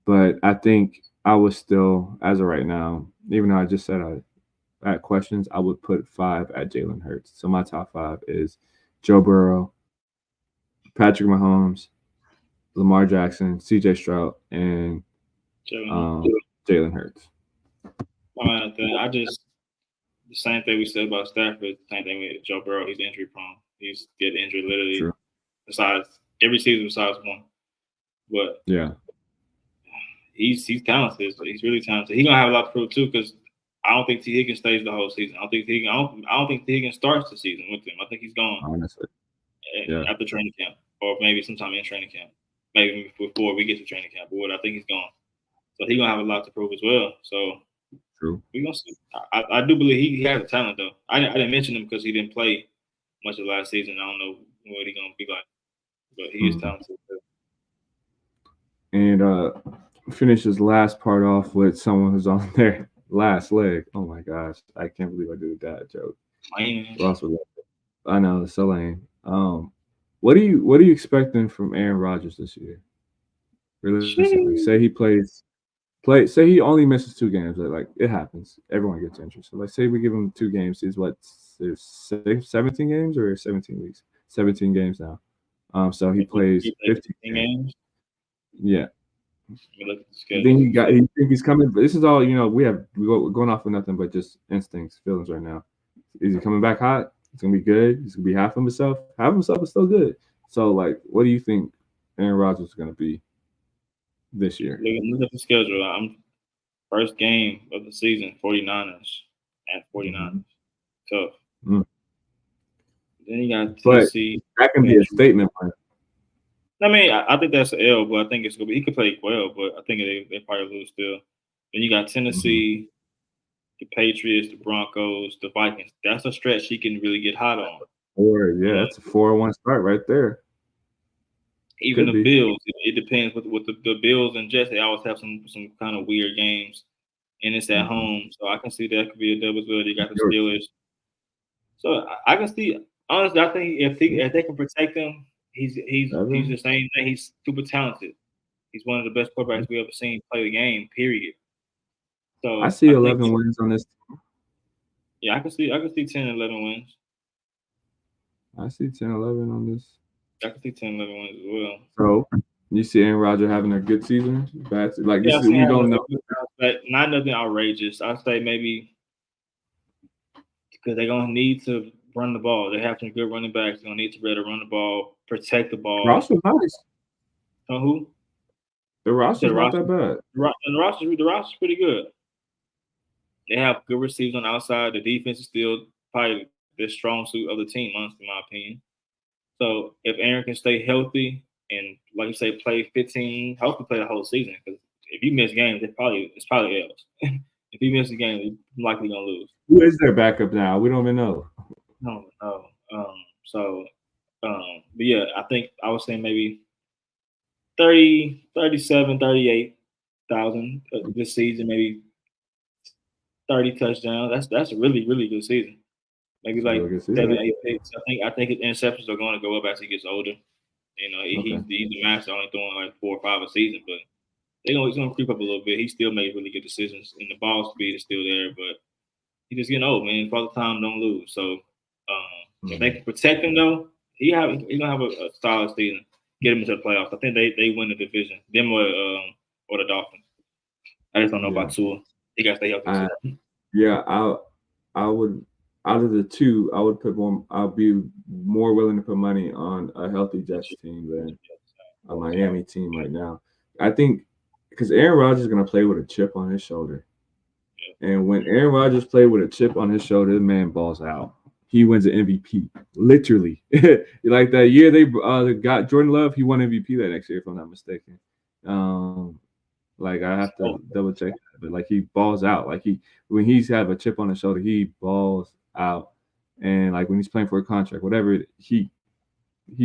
But I think I was still, as of right now, even though I just said I had questions, I would put 5 at Jalen Hurts. So my top 5 is Joe Burrow, Patrick Mahomes, Lamar Jackson, C.J. Stroud, and Jalen. um, Jalen Hurts. I just the same thing we said about Stafford. Same thing with Joe Burrow. He's injury prone. He's get injured literally True. besides every season besides one. But Yeah. he's talented. He's really talented. He's gonna have a lot to prove too because I don't think T Higgins stays the whole season. I don't think T Higgins starts the season with him. I think he's gone Honestly. Yeah. after training camp. or maybe sometime in training camp, maybe before we get to training camp. But I think he's gone, so he's gonna have a lot to prove as well. So True. we gonna see. I do believe he has a talent though. I didn't mention him because he didn't play much of last season. I don't know what he's gonna be like, but he is Mhm. talented. And finish this last part off with someone who's on their last leg. Oh my gosh, I can't believe I did that joke. Man, Ross would love it. I know, it's so lame. What are you expecting from Aaron Rodgers this year? Realistically, sheesh. say he say he only misses 2 games. Like it happens. Everyone gets injured. So like say we give him 2 games. He's what, there's 17 games or 17 weeks? 17 games now. So he plays He played 15 15 games. games. Yeah. Let me look at the Then schedule. he think he's coming. But this is all we're going off of nothing but just instincts, feelings right now. Is he coming back hot? It's gonna be good. He's gonna be half of himself. Half of himself is still good. So like, what do you think Aaron Rodgers is gonna be this year? Look at the schedule. I'm first game of the season, 49ers at 49ers. Mhm. Tough. Mm. Then you got But Tennessee, that can be a Patriots. statement. I mean, I think that's an L, but I think it's gonna be. He could play well, but I think they probably lose still. Then you got Mm-hmm. Tennessee, the Patriots, the Broncos, the Vikings. That's a stretch he can really get hot on. Or You yeah, know, that's a 4-1 start right there. even Could the be. Bills. It depends with the Bills and Jets. They always have some kind of weird games, and it's at Mm-hmm. home, so I can see that could be a double as well. You got the Yours. Steelers, so I can see. Honestly, I think if they can protect him, he's the 7. same thing. He's super talented. He's one of the best quarterbacks we ever seen play the game. Period. I So see I think 11 wins on this. yeah, I can see 10, 11 wins. I see 10, 11 on this. I can see 10, 11 wins as well. So you see Aaron Rodgers having a good season, like Yeah, this I is see we having a don't know. good bounce back. Not nothing outrageous. I say maybe because they're gonna need to run the ball. They have some good running backs. They're gonna need to be able to run the ball, protect the ball. Roster's nice. So who? The You said roster's the not roster. that bad. The roster's pretty good. They have good receivers on the outside. The defense is still probably the strong suit of the team, honestly, in my opinion. So if Aaron can stay healthy and, like you say, play 15, hopefully play the whole season. Because if you miss games, it's probably L's. If you miss a game, you're likely gonna lose. Who is their backup now? We don't even know. No, no. So, but yeah, I think I was saying maybe 30, 37, 38,000 this season, maybe 30 touchdowns. That's a really, really good season. Maybe It's a like really good season. 7, 8 picks. I think his interceptions are going to go up as he gets older. You know, Okay. he's the master, only throwing like 4 or 5 a season, but he's gonna creep up a little bit. He still makes really good decisions, and the ball speed is still there, but he's just getting old, man. Father time don't lose. So if they Mhm. can protect him though, he's gonna have a solid season. Get him into the playoffs. I think they win the division. Them or the Dolphins. I just don't know Yeah. about Tua. He got to stay healthy I too. yeah, I would out of the two, I would put more I'll be more willing to put money on a healthy Jets team than a Miami team right now. I think because Aaron Rodgers is gonna play with a chip on his shoulder. And when Aaron Rodgers played with a chip on his shoulder, the man balls out. He wins an MVP, literally. Like that year they got Jordan Love, he won MVP that next year, if I'm not mistaken. Um, like I have to So, double check that, but like he balls out. Like he when he's have a chip on his shoulder, he balls out. And like when he's playing for a contract, whatever, he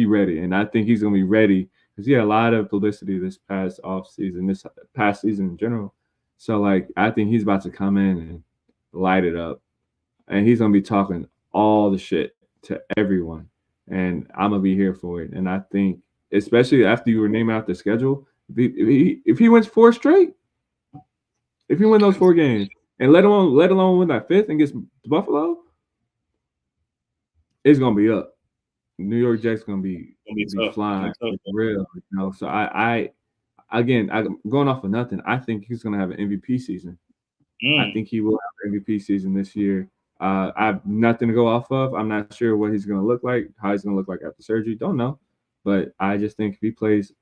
ready. And I think he's gonna be ready because he had a lot of publicity this past off season, this past season in general. So like I think he's about to come in and light it up, and he's gonna be talking all the shit to everyone, and I'm gonna be here for it. And I think, especially after you were naming out the schedule, if he wins 4 straight, if he win those 4 games, and let alone win that fifth and gets Buffalo, it's gonna be up. New York Jets gonna gonna be be tough. It's gonna flying be tough. real, So I again, I'm going off of nothing. I think he's gonna have an MVP season. I Mm, think he will have an MVP season this year. I have nothing to go off of. I'm not sure what he's going to look like, how he's going to look like after surgery. Don't know, but I just think if he plays,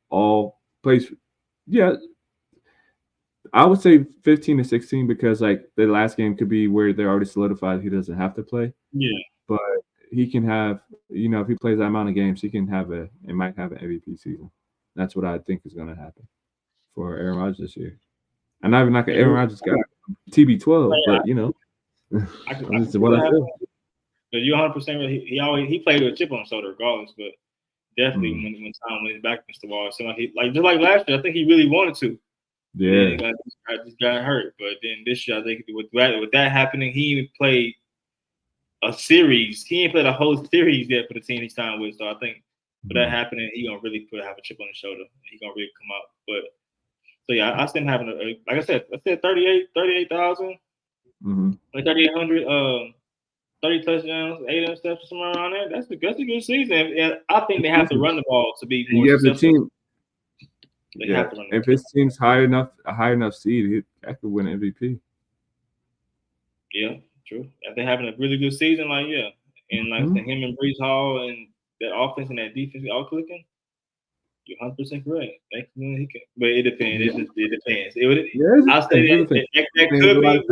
yeah, I would say 15 to 16 because like the last game could be where they're already solidified he doesn't have to play. yeah. But he can have, if he plays that amount of games, he can might have an MVP season. That's what I think is going to happen for Aaron Rodgers this year. I'm not even knocking Aaron Rodgers got TB12, but I'm just what I feel. But you 100% right. He played with a chip on his shoulder regardless, but definitely when time went back against the wall, it seemed like just like last year, I think he really wanted to. Yeah. Just got hurt. But then this year, I think with that happening, he even played a series. He ain't played a whole series yet for the team he's signed with. So I think with that happening, he gonna really have a chip on his shoulder. He gonna really come out. But so yeah, I see him having like I said 38,000, like 3,800, 30 touchdowns, 8 interceptions, somewhere around there. That's a good season. And I think they have to run the ball to be more successful. The team. If his team's a high enough seed, that could win MVP. Yeah, true. If they're having a really good season, and like him and Brees Hall and that offense and that defense all clicking, you're 100% correct. He can, but it depends. It depends. I'll say that could be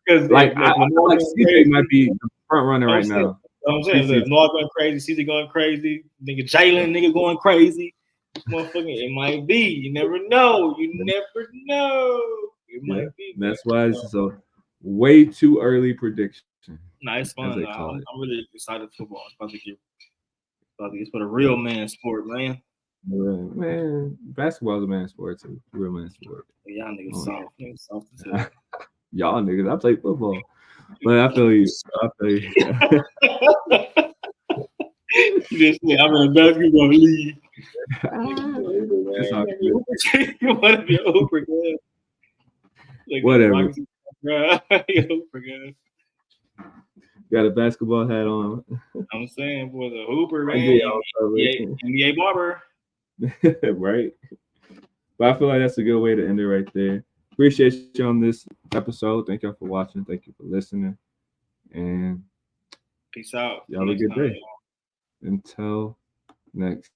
because I like CJ might be the front runner right now. I'm saying, look, Noah going crazy, CJ going crazy, nigga Jalen going crazy. Motherfucker, it might be. You never know. It might be. That's why it's a way too early prediction. Nah, it's fun. I'm really excited for football. It's about to get for the real man sport, man. Man, basketball is a man sport too. Real man sport. Y'all niggas soft. Niggas soft as hell. Y'all niggas, I play football. But I feel you. You just said I'm in a basketball league. You want to be a hooper, man. Whatever. Got a basketball hat on. I'm saying, boy, the hooper, man. NBA barber. Right. But I feel like that's a good way to end it right there. Appreciate you on this episode. Thank y'all for watching. Thank you for listening. And peace out. Y'all have a good day. Until next